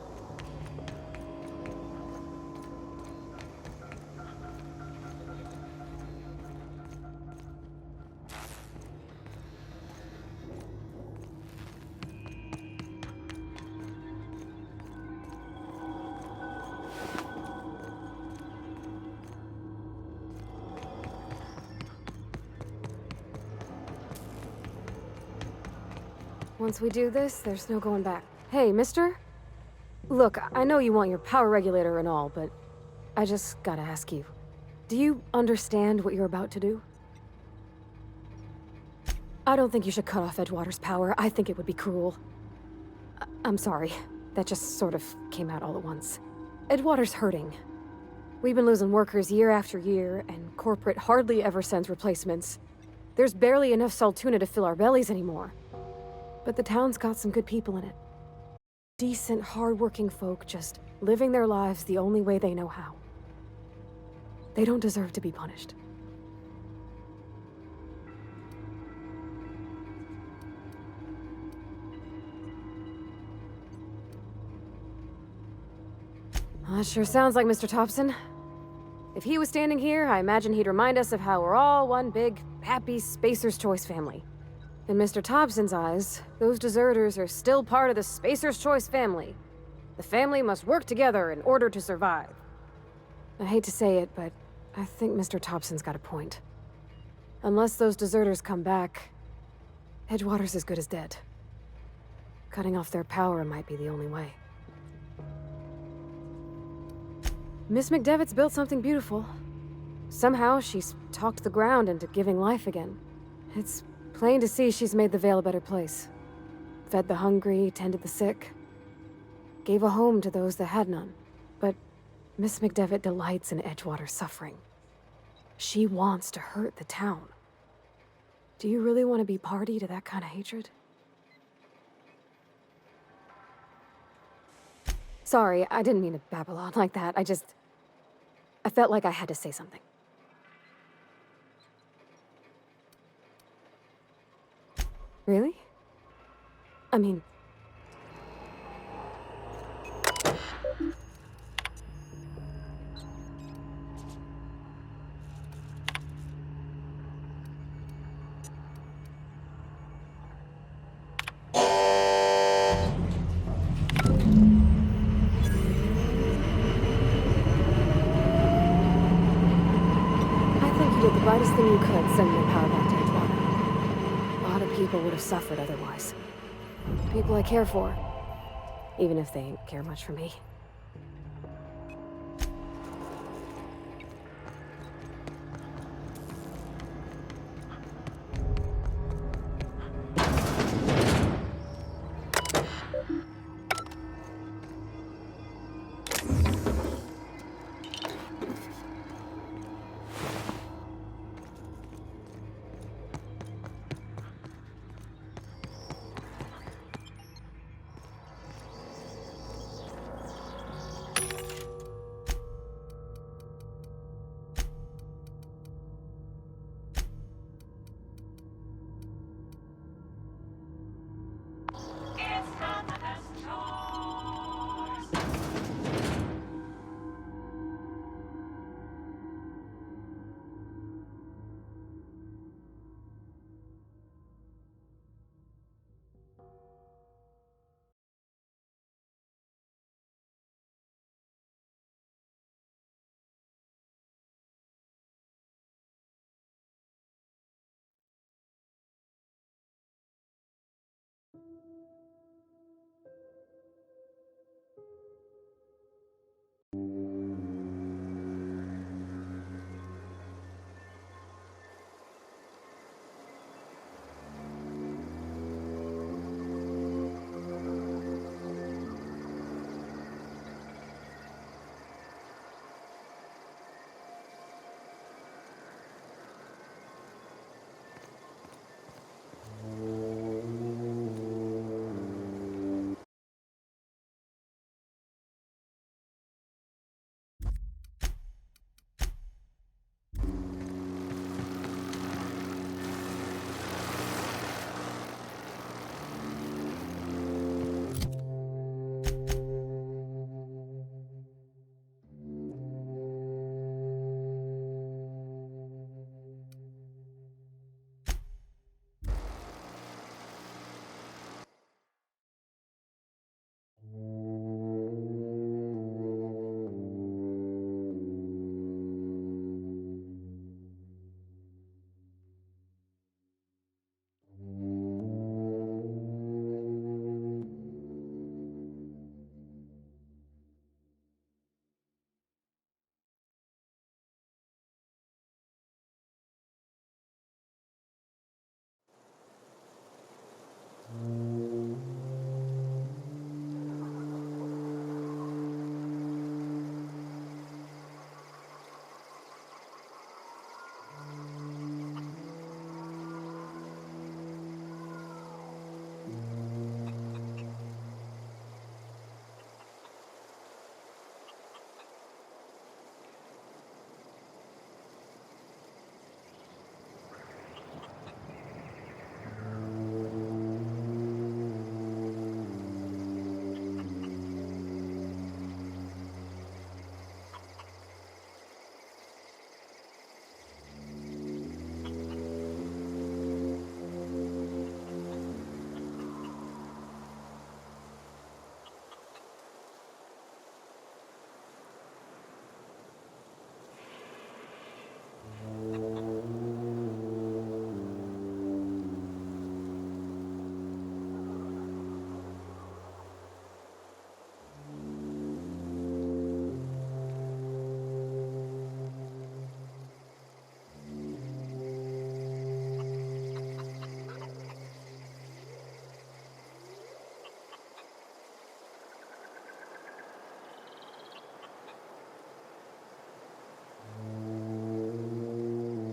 Once we do this, there's no going back. Hey, mister? Look, I know you want your power regulator and all, but I just gotta ask you. Do you understand what you're about to do? I don't think you should cut off Edgewater's power. I think it would be cruel. I'm sorry. That just sort of came out all at once. Edgewater's hurting. We've been losing workers year after year, and corporate hardly ever sends replacements. There's barely enough Saltuna to fill our bellies anymore. But the town's got some good people in it. Decent, hard-working folk just living their lives the only way they know how. They don't deserve to be punished. That sure sounds like Mr. Thompson. If he was standing here, I imagine he'd remind us of how we're all one big, happy Spacer's Choice family. In Mr. Thompson's eyes, those deserters are still part of the Spacer's Choice family. The family must work together in order to survive. I hate to say it, but I think Mr. Thompson's got a point. Unless those deserters come back, Edgewater's as good as dead. Cutting off their power might be the only way. Miss McDevitt's built something beautiful. Somehow, she's talked the ground into giving life again. It's plain to see she's made the Vale a better place. Fed the hungry, tended the sick. Gave a home to those that had none. But Miss McDevitt delights in Edgewater's suffering. She wants to hurt the town. Do you really want to be party to that kind of hatred? Sorry, I didn't mean to babble on like that. I felt like I had to say something. Really? I mean... the brightest thing you could, sending the power back to Edgewater. A lot of people would have suffered otherwise. People I care for. Even if they ain't care much for me.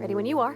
Ready when you are.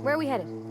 Where are we headed?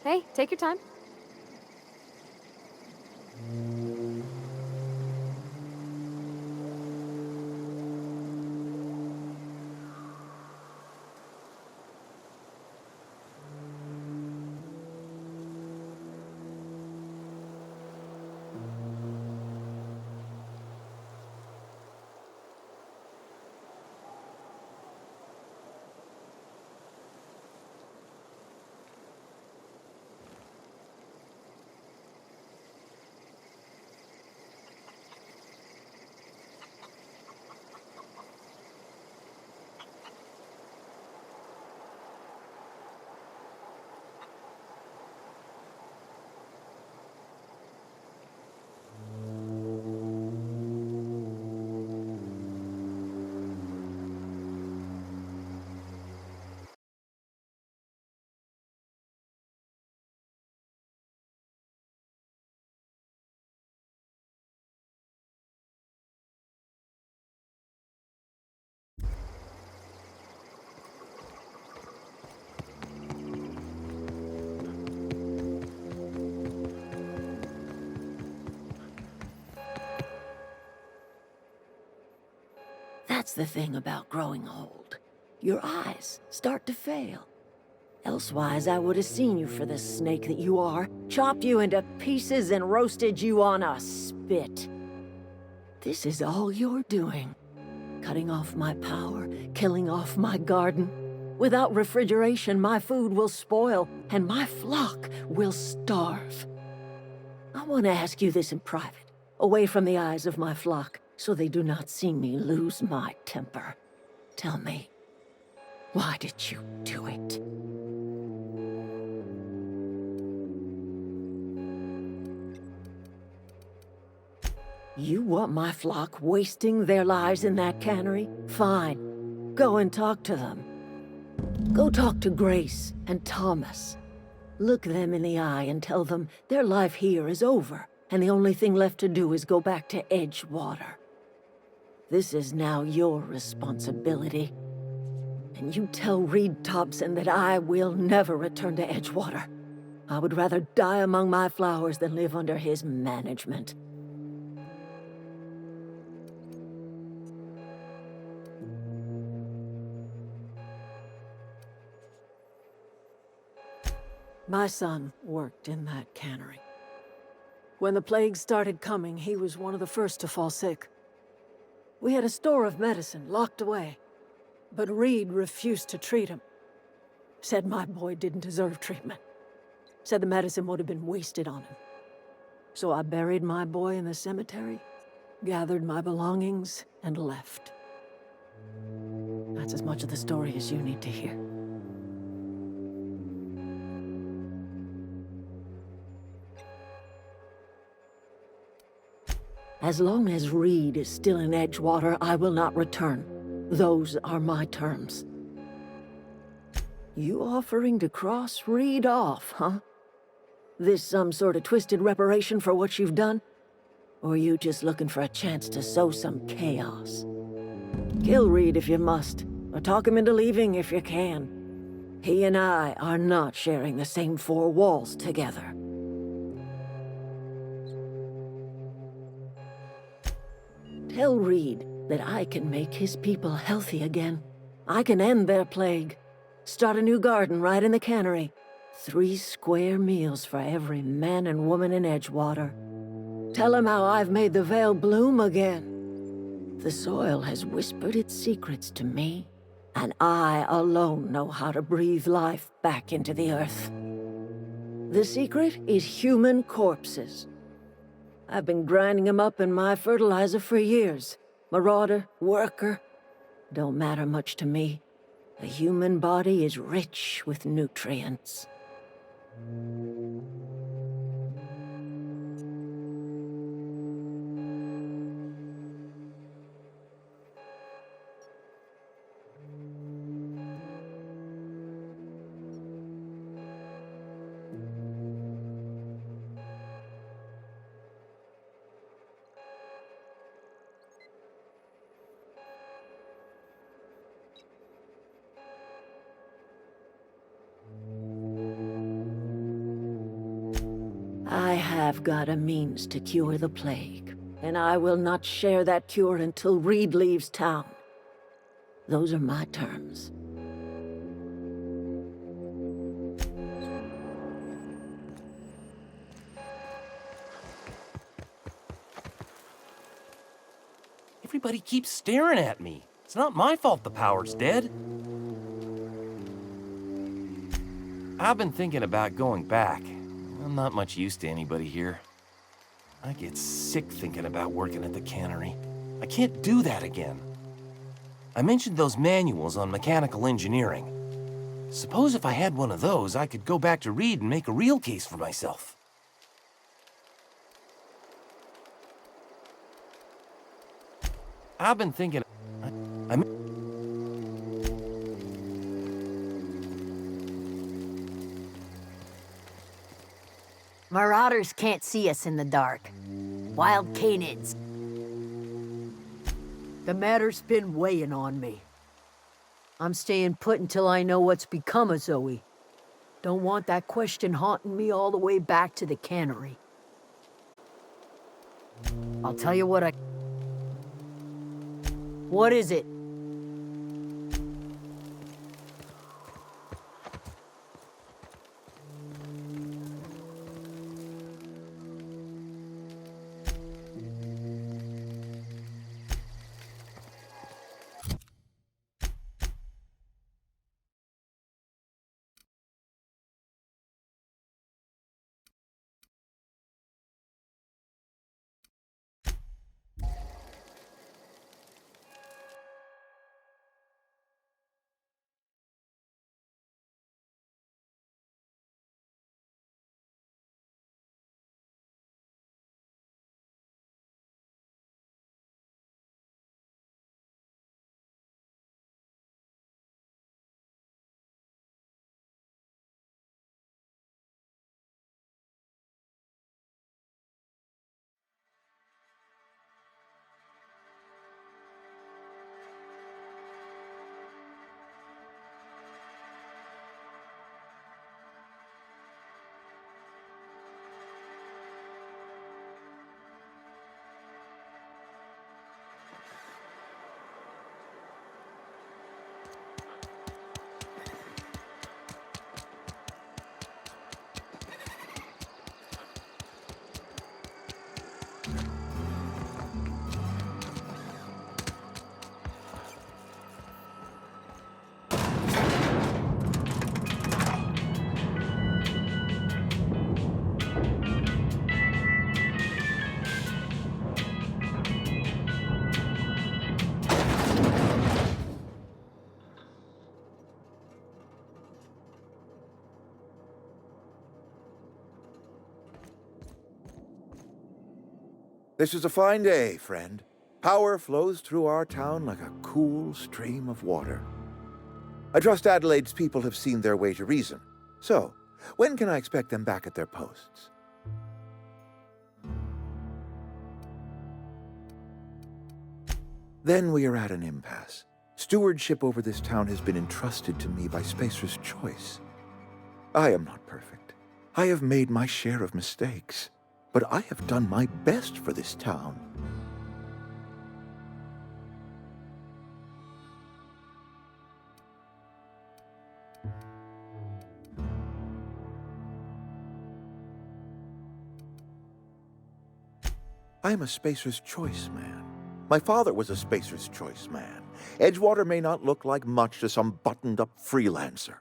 Hey, take your time. That's the thing about growing old. Your eyes start to fail. Elsewise, I would have seen you for the snake that you are, chopped you into pieces and roasted you on a spit. This is all you're doing. Cutting off my power, killing off my garden. Without refrigeration, my food will spoil, and my flock will starve. I want to ask you this in private, away from the eyes of my flock, so they do not see me lose my temper. Tell me, why did you do it? You want my flock wasting their lives in that cannery? Fine. Go and talk to them. Go talk to Grace and Thomas. Look them in the eye and tell them their life here is over, and the only thing left to do is go back to Edgewater. This is now your responsibility. And you tell Reed Thompson that I will never return to Edgewater. I would rather die among my flowers than live under his management. My son worked in that cannery. When the plague started coming, he was one of the first to fall sick. We had a store of medicine locked away, but Reed refused to treat him. Said my boy didn't deserve treatment. Said the medicine would have been wasted on him. So I buried my boy in the cemetery, gathered my belongings, and left. That's as much of the story as you need to hear. As long as Reed is still in Edgewater, I will not return. Those are my terms. You offering to cross Reed off, huh? This some sort of twisted reparation for what you've done? Or you just looking for a chance to sow some chaos? Kill Reed if you must, or talk him into leaving if you can. He and I are not sharing the same four walls together. Tell Reed that I can make his people healthy again. I can end their plague. Start a new garden right in the cannery. 3 square meals for every man and woman in Edgewater. Tell him how I've made the Vale bloom again. The soil has whispered its secrets to me, and I alone know how to breathe life back into the earth. The secret is human corpses. I've been grinding them up in my fertilizer for years. Marauder, worker, don't matter much to me. The human body is rich with nutrients. have got a means to cure the plague, and I will not share that cure until Reed leaves town. Those are my terms. Everybody keeps staring at me. It's not my fault the power's dead. I've been thinking about going back. I'm not much use to anybody here. I get sick thinking about working at the cannery. I can't do that again. I mentioned those manuals on mechanical engineering. Suppose if I had one of those, I could go back to Reed and make a real case for myself. I've been thinking... Marauders can't see us in the dark. Wild canids. The matter's been weighing on me. I'm staying put until I know what's become of Zoe. Don't want that question haunting me all the way back to the cannery. I'll tell you what What is it? This is a fine day, friend. Power flows through our town like a cool stream of water. I trust Adelaide's people have seen their way to reason. So, when can I expect them back at their posts? Then we are at an impasse. Stewardship over this town has been entrusted to me by Spacer's Choice. I am not perfect. I have made my share of mistakes. But I have done my best for this town. I am a Spacer's Choice man. My father was a Spacer's Choice man. Edgewater may not look like much to some buttoned-up freelancer,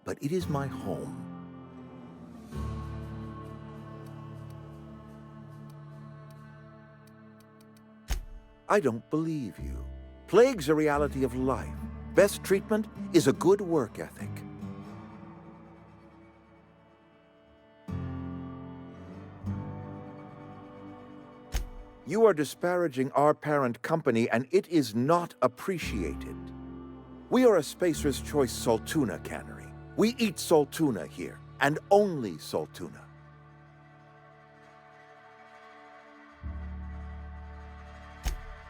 but it is my home. I don't believe you. Plague's a reality of life. Best treatment is a good work ethic. You are disparaging our parent company, and it is not appreciated. We are a Spacer's Choice Saltuna cannery. We eat Saltuna here, and only Saltuna.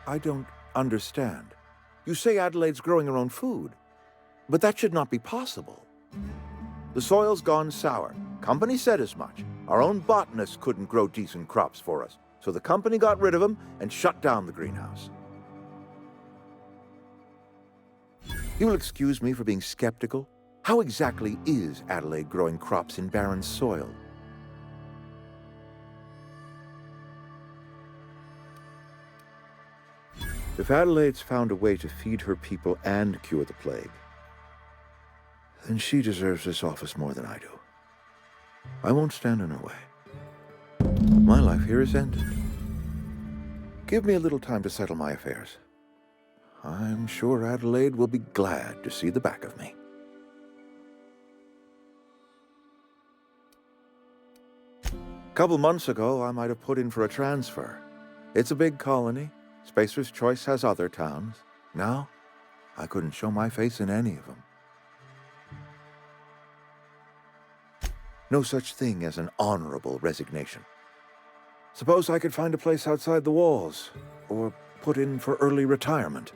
I don't understand. You say Adelaide's growing her own food, but that should not be possible. The soil's gone sour. Company said as much. Our own botanists couldn't grow decent crops for us, so the company got rid of them and shut down the greenhouse. You will excuse me for being skeptical. How exactly is Adelaide growing crops in barren soil? If Adelaide's found a way to feed her people and cure the plague, then she deserves this office more than I do. I won't stand in her way. My life here is ended. Give me a little time to settle my affairs. I'm sure Adelaide will be glad to see the back of me. A couple months ago, I might have put in for a transfer. It's a big colony. Spacer's Choice has other towns. Now, I couldn't show my face in any of them. No such thing as an honorable resignation. Suppose I could find a place outside the walls, or put in for early retirement.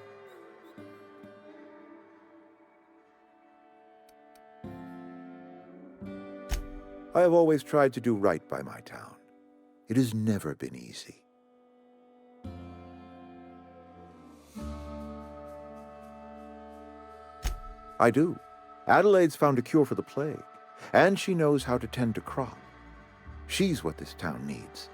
I have always tried to do right by my town. It has never been easy. I do. Adelaide's found a cure for the plague, and she knows how to tend to crop. She's what this town needs.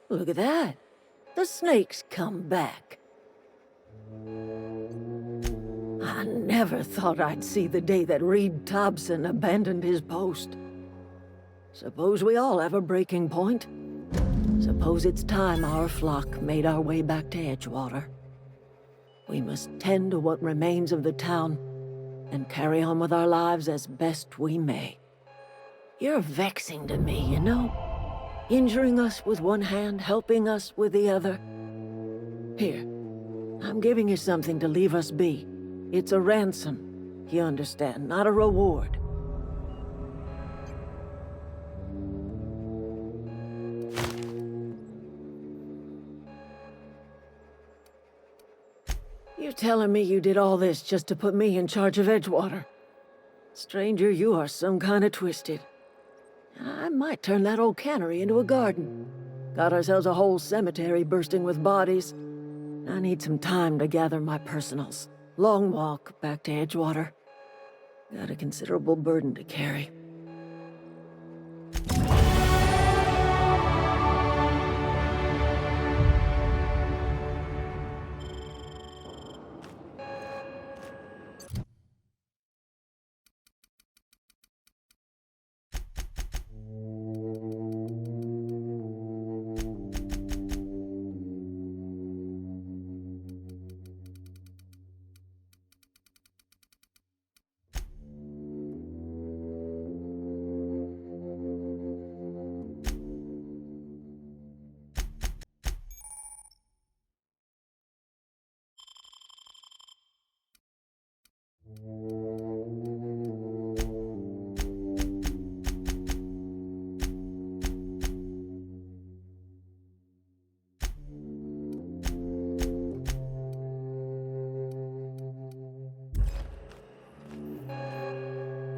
Look at that. The snake's come back. I never thought I'd see the day that Reed Thompson abandoned his post. Suppose we all have a breaking point. Suppose it's time our flock made our way back to Edgewater. We must tend to what remains of the town and carry on with our lives as best we may. You're vexing to me, you know? Injuring us with one hand, helping us with the other. Here, I'm giving you something to leave us be. It's a ransom, you understand, not a reward. You telling me you did all this just to put me in charge of Edgewater? Stranger, you are some kind of twisted. I might turn that old cannery into a garden. Got ourselves a whole cemetery bursting with bodies. I need some time to gather my personals. Long walk back to Edgewater. Got a considerable burden to carry.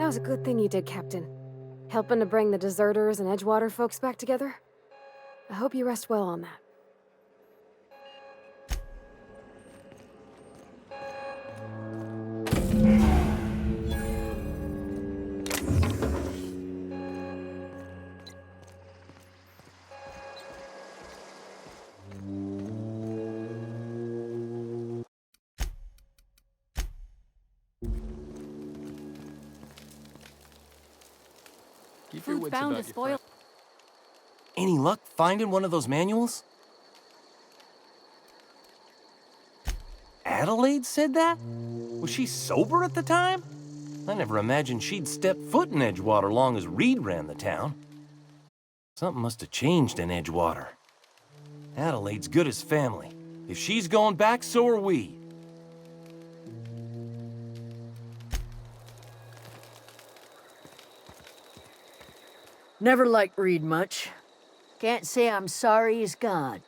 was a good thing you did, Captain. Helping to bring the deserters and Edgewater folks back together. I hope you rest well on that. Keep your Food's wits bound about to you, spoil. friend. Any luck finding one of those manuals? Adelaide said that? Was she sober at the time? I never imagined she'd step foot in Edgewater long as Reed ran the town. Something must have changed in Edgewater. Adelaide's good as family. If she's going back, so are we. Never liked Reed much. Can't say I'm sorry he's gone.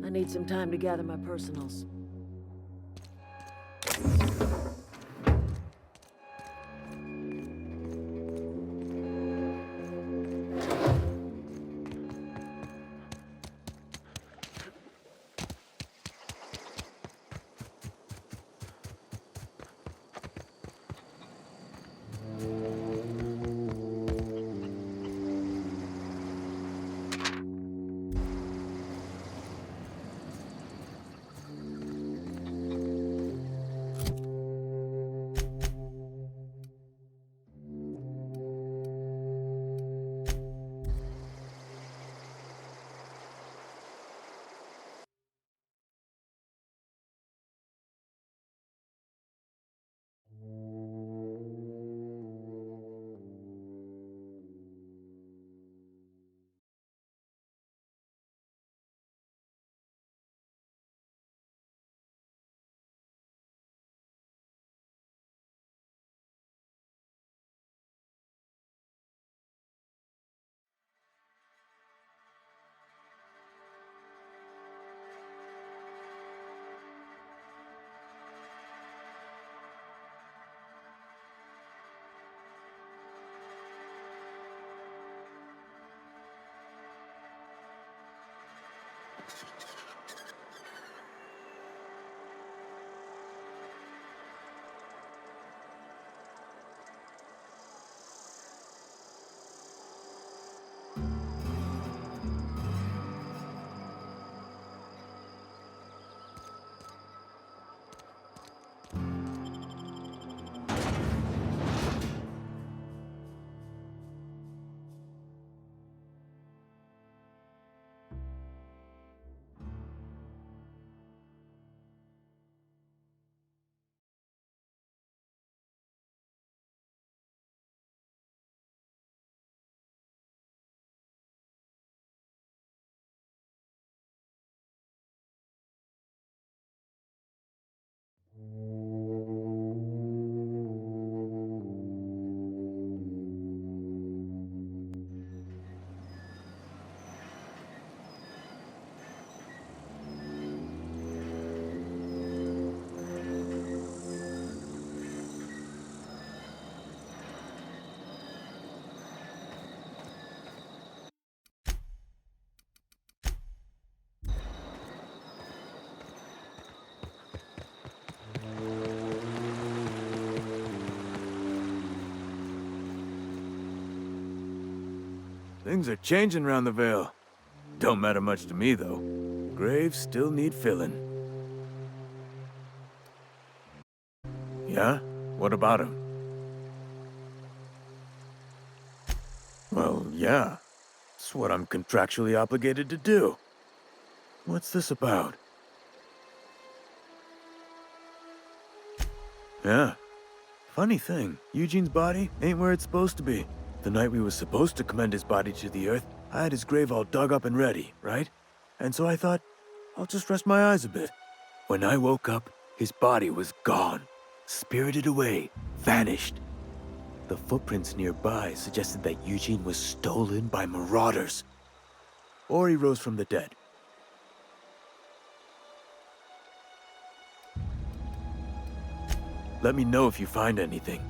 I need some time to gather my personals. Things are changing round the Vale. Don't matter much to me, though. Graves still need filling. Yeah? What about him? Well, yeah. It's what I'm contractually obligated to do. What's this about? Yeah. Funny thing, Eugene's body ain't where it's supposed to be. The night we was supposed to commend his body to the earth, I had his grave all dug up and ready, right? And so I thought, I'll just rest my eyes a bit. When I woke up, his body was gone. Spirited away, vanished. The footprints nearby suggested that Eugene was stolen by marauders. Or he rose from the dead. Let me know if you find anything.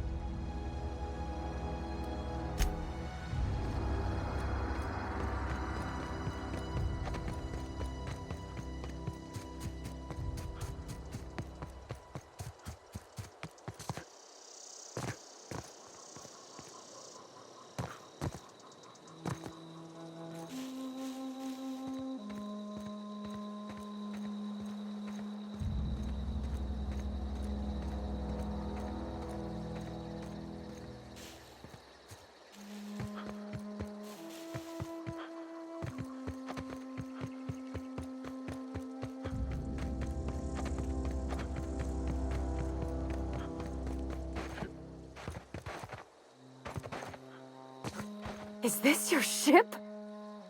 Is this your ship?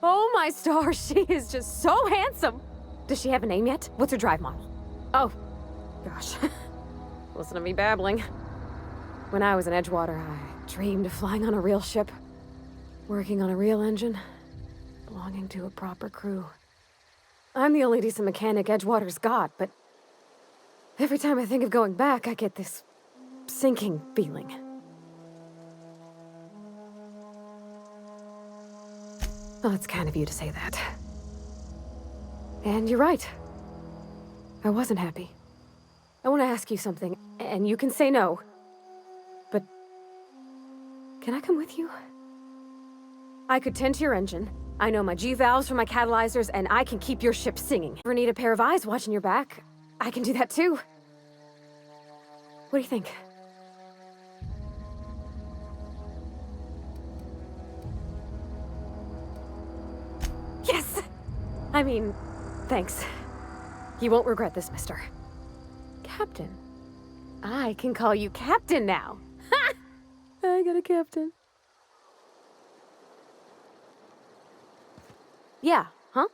Oh my stars, she is just so handsome! Does she have a name yet? What's her drive model? Oh, gosh. Listen to me babbling. When I was in Edgewater, I dreamed of flying on a real ship, working on a real engine, belonging to a proper crew. I'm the only decent mechanic Edgewater's got, but every time I think of going back, I get this sinking feeling. Well, it's kind of you to say that. And you're right. I wasn't happy. I want to ask you something, and you can say no. But can I come with you? I could tend to your engine. I know my G-valves for my catalyzers, and I can keep your ship singing. Ever need a pair of eyes watching your back? I can do that too. What do you think? Yes! I mean, thanks. You won't regret this, mister. Captain. I can call you Captain now. Ha! I got a captain. Yeah, huh?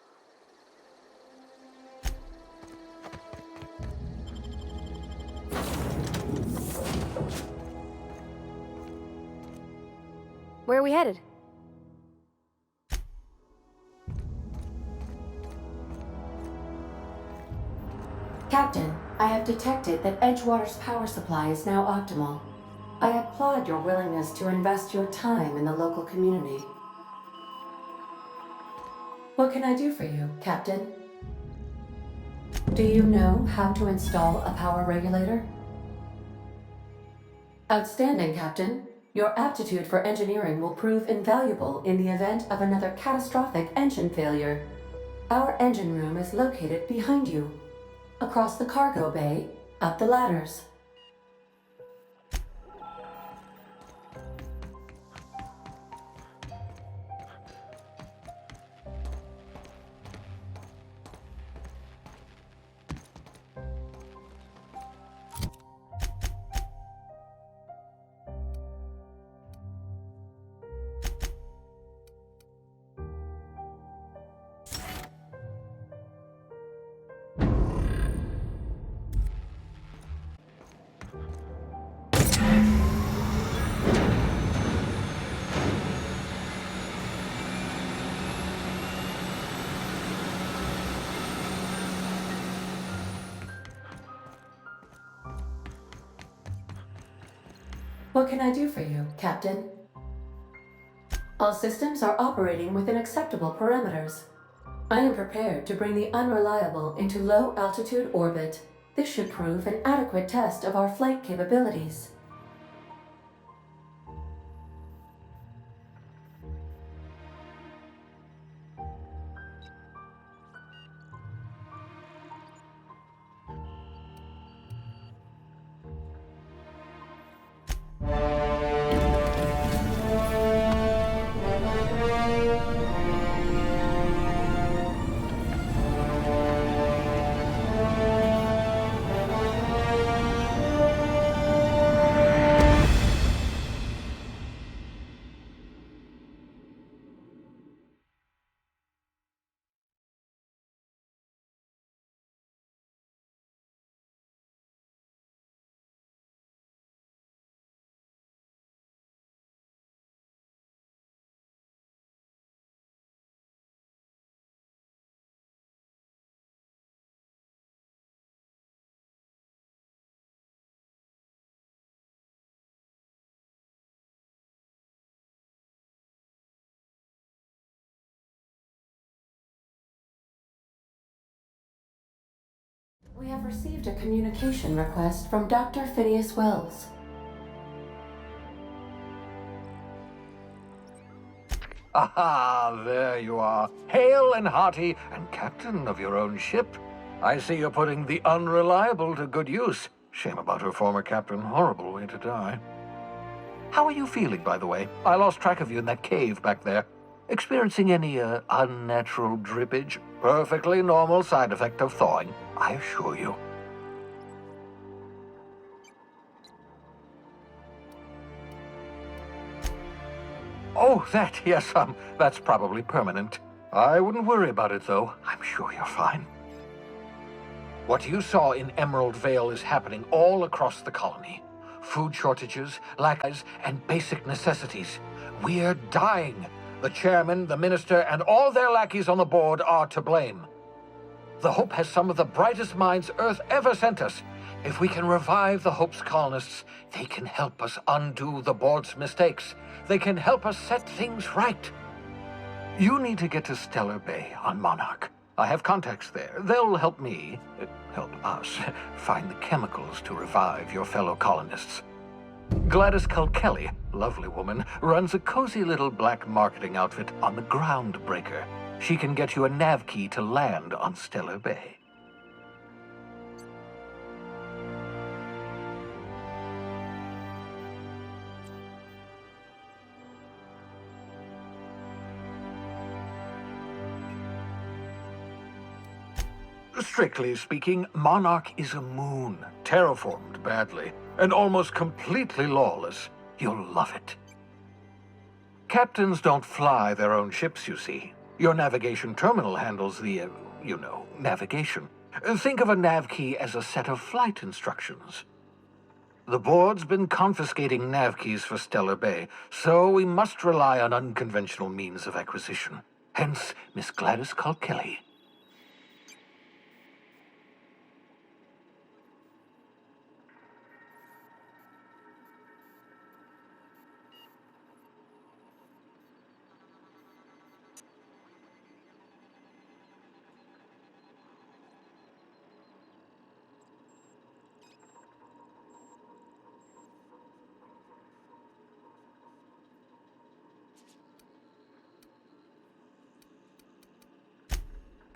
Where are we headed? Captain, I have detected that Edgewater's power supply is now optimal. I applaud your willingness to invest your time in the local community. What can I do for you, Captain? Do you know how to install a power regulator? Outstanding, Captain. Your aptitude for engineering will prove invaluable in the event of another catastrophic engine failure. Our engine room is located behind you. Across the cargo bay, up the ladders. What can I do for you, Captain? All systems are operating within acceptable parameters. I am prepared to bring the unreliable into low-altitude orbit. This should prove an adequate test of our flight capabilities. We have received a communication request from Dr. Phineas Wells. Aha, there you are, hale and hearty, and captain of your own ship. I see you're putting the Unreliable to good use. Shame about her former captain, horrible way to die. How are you feeling, by the way? I lost track of you in that cave back there. Experiencing any, unnatural drippage? Perfectly normal side effect of thawing, I assure you. Oh, that, yes, that's probably permanent. I wouldn't worry about it, though. I'm sure you're fine. What you saw in Emerald Vale is happening all across the colony. Food shortages, lackeys, and basic necessities. We're dying. The chairman, the minister, and all their lackeys on the board are to blame. The Hope has some of the brightest minds Earth ever sent us. If we can revive the Hope's colonists, they can help us undo the board's mistakes. They can help us set things right. You need to get to Stellar Bay on Monarch. I have contacts there. They'll help me, help us, find the chemicals to revive your fellow colonists. Gladys Kelly, lovely woman, runs a cozy little black marketing outfit on the Groundbreaker. She can get you a nav key to land on Stellar Bay. Strictly speaking, Monarch is a moon, terraformed badly, and almost completely lawless. You'll love it. Captains don't fly their own ships, you see. Your navigation terminal handles the, navigation. Think of a nav key as a set of flight instructions. The board's been confiscating nav keys for Stellar Bay, so we must rely on unconventional means of acquisition. Hence, Miss Gladys Kelly.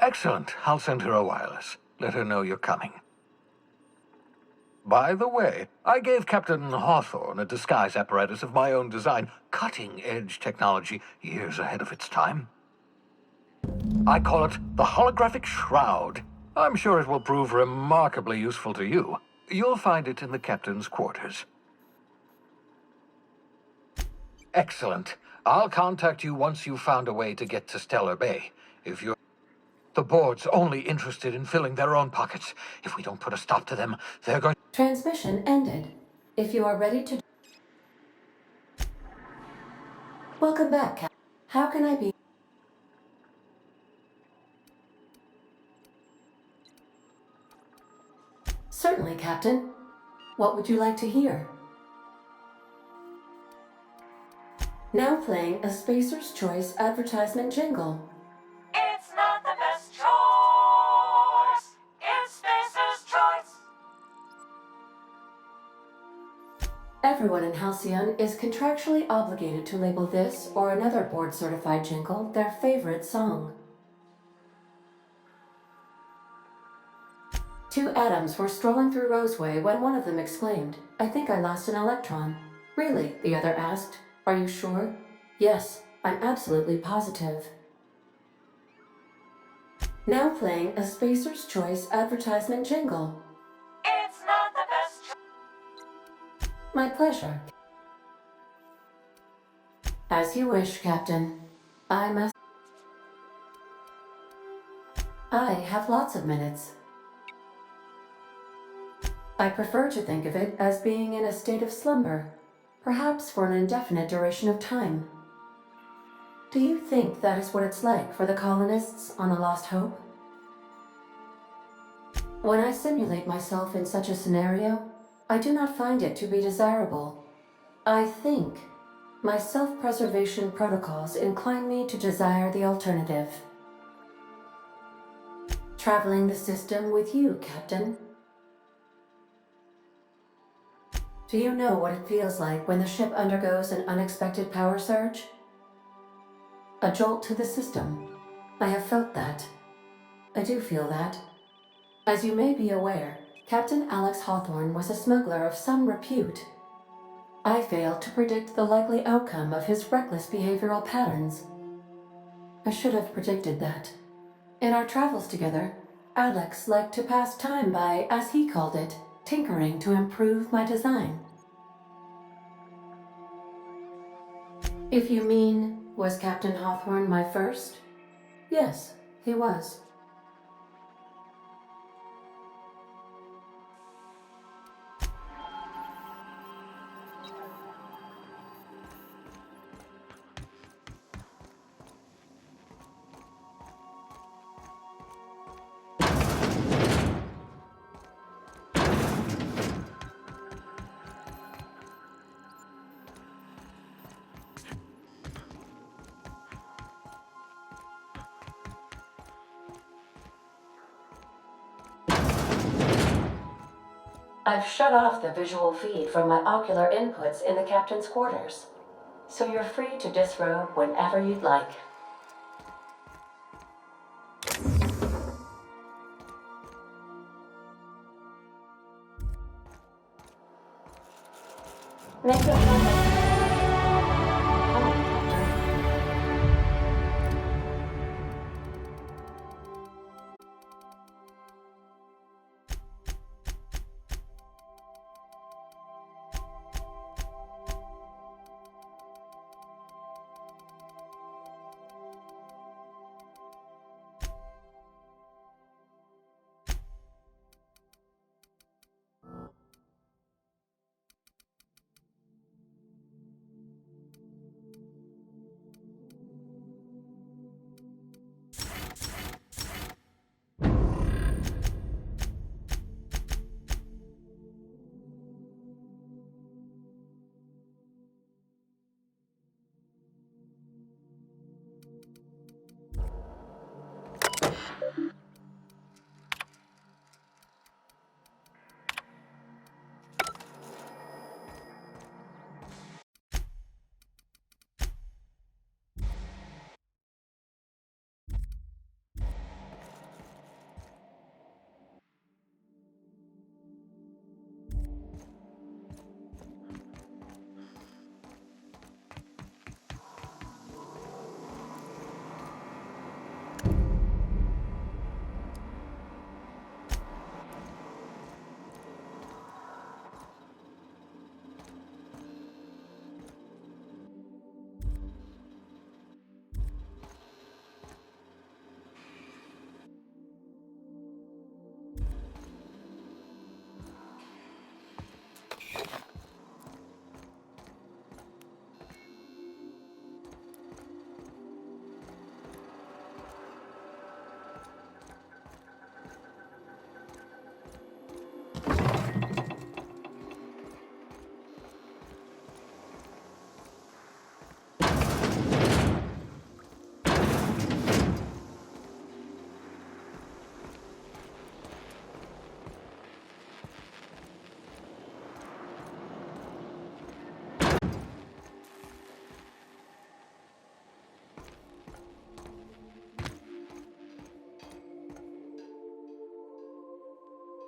Excellent. I'll send her a wireless. Let her know you're coming. By the way, I gave Captain Hawthorne a disguise apparatus of my own design, cutting-edge technology, years ahead of its time. I call it the Holographic Shroud. I'm sure it will prove remarkably useful to you. You'll find it in the captain's quarters. Excellent. I'll contact you once you've found a way to get to Stellar Bay. If you're... The board's only interested in filling their own pockets. If we don't put a stop to them, they're going... Transmission ended. If you are ready to... Welcome back, Captain. How can I be... Certainly, Captain. What would you like to hear? Now playing a Spacer's Choice advertisement jingle. It's not the best choice. It's Spacer's Choice. Everyone in Halcyon is contractually obligated to label this or another board-certified jingle their favorite song. Two atoms were strolling through Roseway when one of them exclaimed, "I think I lost an electron." "Really?" the other asked. "Are you sure?" "Yes, I'm absolutely positive." Now playing a Spacer's Choice advertisement jingle. It's not the best choice. My pleasure. As you wish, Captain. I have lots of minutes. I prefer to think of it as being in a state of slumber, perhaps for an indefinite duration of time. Do you think that is what it's like for the colonists on the Lost Hope? When I simulate myself in such a scenario, I do not find it to be desirable. I think my self-preservation protocols incline me to desire the alternative. Traveling the system with you, Captain. Do you know what it feels like when the ship undergoes an unexpected power surge? A jolt to the system. I have felt that. I do feel that. As you may be aware, Captain Alex Hawthorne was a smuggler of some repute. I failed to predict the likely outcome of his reckless behavioral patterns. I should have predicted that. In our travels together, Alex liked to pass time by, as he called it, tinkering to improve my design. If you mean, was Captain Hawthorne my first? Yes, he was. I've shut off the visual feed from my ocular inputs in the captain's quarters, so you're free to disrobe whenever you'd like. Make your home.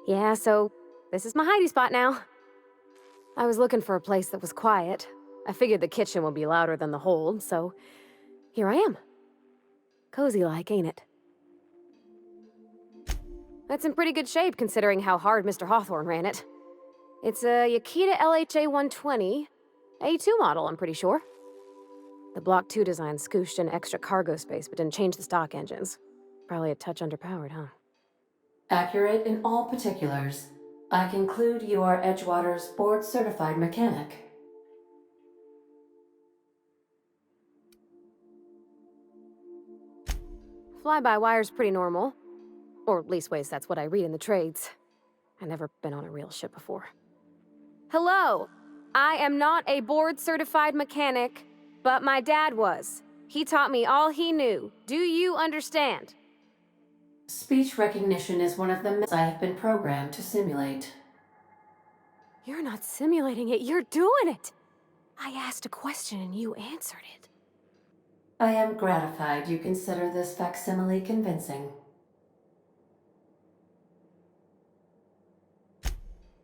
Yeah, so this is my hidey spot now. I was looking for a place that was quiet. I figured the kitchen would be louder than the hold, so here I am. Cozy-like, ain't it? That's in pretty good shape considering how hard Mr. Hawthorne ran it. It's a Yakita LHA 120, A2 model, I'm pretty sure. The Block 2 design scooshed in extra cargo space but didn't change the stock engines. Probably a touch underpowered, huh? Accurate in all particulars. I conclude you are Edgewater's board-certified mechanic. Fly-by-wire's pretty normal. Or leastways, that's what I read in the trades. I've never been on a real ship before. Hello! I am not a board-certified mechanic, but my dad was. He taught me all he knew. Do you understand? Speech recognition is one of the methods I have been programmed to simulate. You're not simulating it, you're doing it! I asked a question and you answered it. I am gratified you consider this facsimile convincing.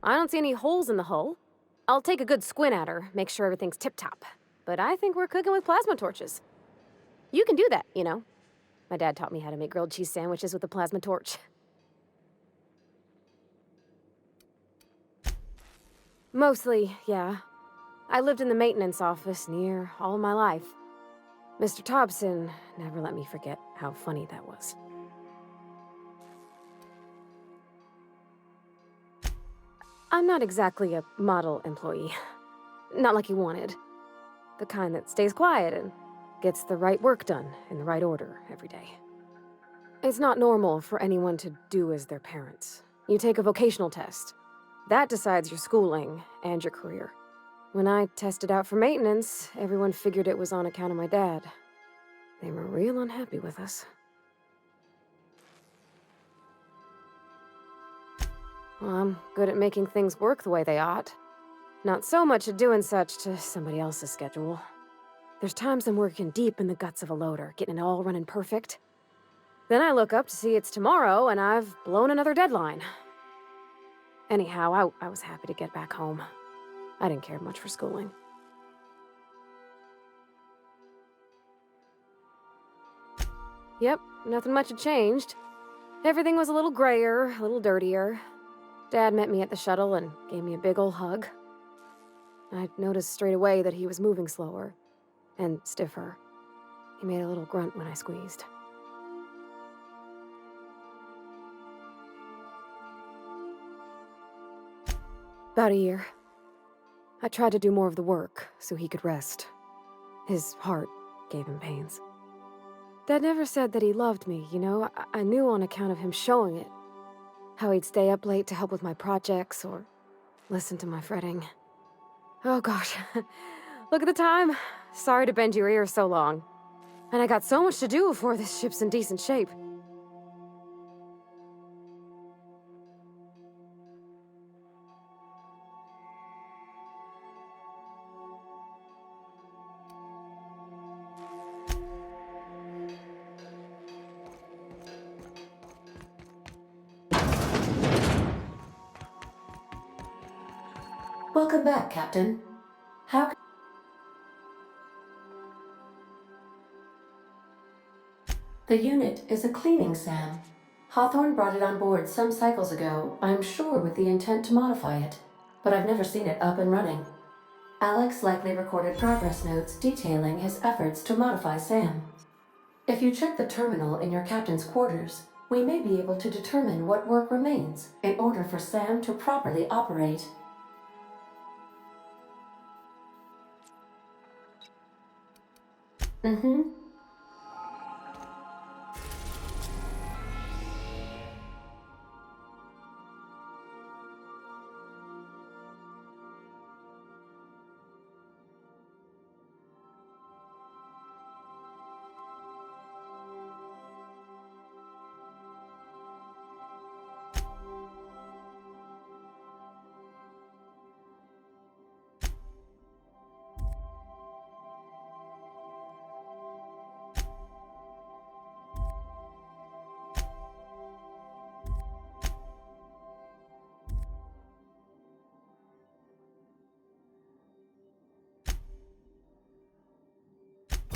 I don't see any holes in the hull. I'll take a good squint at her, make sure everything's tip-top. But I think we're cooking with plasma torches. You can do that, you know. My dad taught me how to make grilled cheese sandwiches with a plasma torch. Mostly, yeah. I lived in the maintenance office near all my life. Mr. Thompson never let me forget how funny that was. I'm not exactly a model employee. Not like you wanted. The kind that stays quiet and gets the right work done in the right order every day. It's not normal for anyone to do as their parents. You take a vocational test. That decides your schooling and your career. When I tested out for maintenance, everyone figured it was on account of my dad. They were real unhappy with us. Well, I'm good at making things work the way they ought. Not so much at doing such to somebody else's schedule. There's times I'm working deep in the guts of a loader, getting it all running perfect. Then I look up to see it's tomorrow and I've blown another deadline. Anyhow, I was happy to get back home. I didn't care much for schooling. Yep, nothing much had changed. Everything was a little grayer, a little dirtier. Dad met me at the shuttle and gave me a big ol' hug. I noticed straight away that he was moving slower and stiffer. He made a little grunt when I squeezed. About a year. I tried to do more of the work so he could rest. His heart gave him pains. Dad never said that he loved me, you know? I knew on account of him showing it. How he'd stay up late to help with my projects or listen to my fretting. Oh gosh, look at the time. Sorry to bend your ear so long. And I got so much to do before this ship's in decent shape. Welcome back, Captain. How... The unit is a cleaning SAM. Hawthorne brought it on board some cycles ago, I'm sure with the intent to modify it, but I've never seen it up and running. Alex likely recorded progress notes detailing his efforts to modify SAM. If you check the terminal in your captain's quarters, we may be able to determine what work remains in order for SAM to properly operate. Mm-hmm.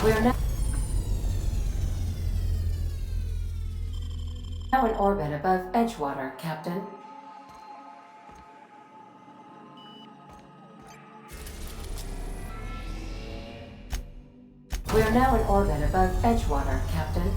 We are now in orbit above Edgewater, Captain. We are now in orbit above Edgewater, Captain.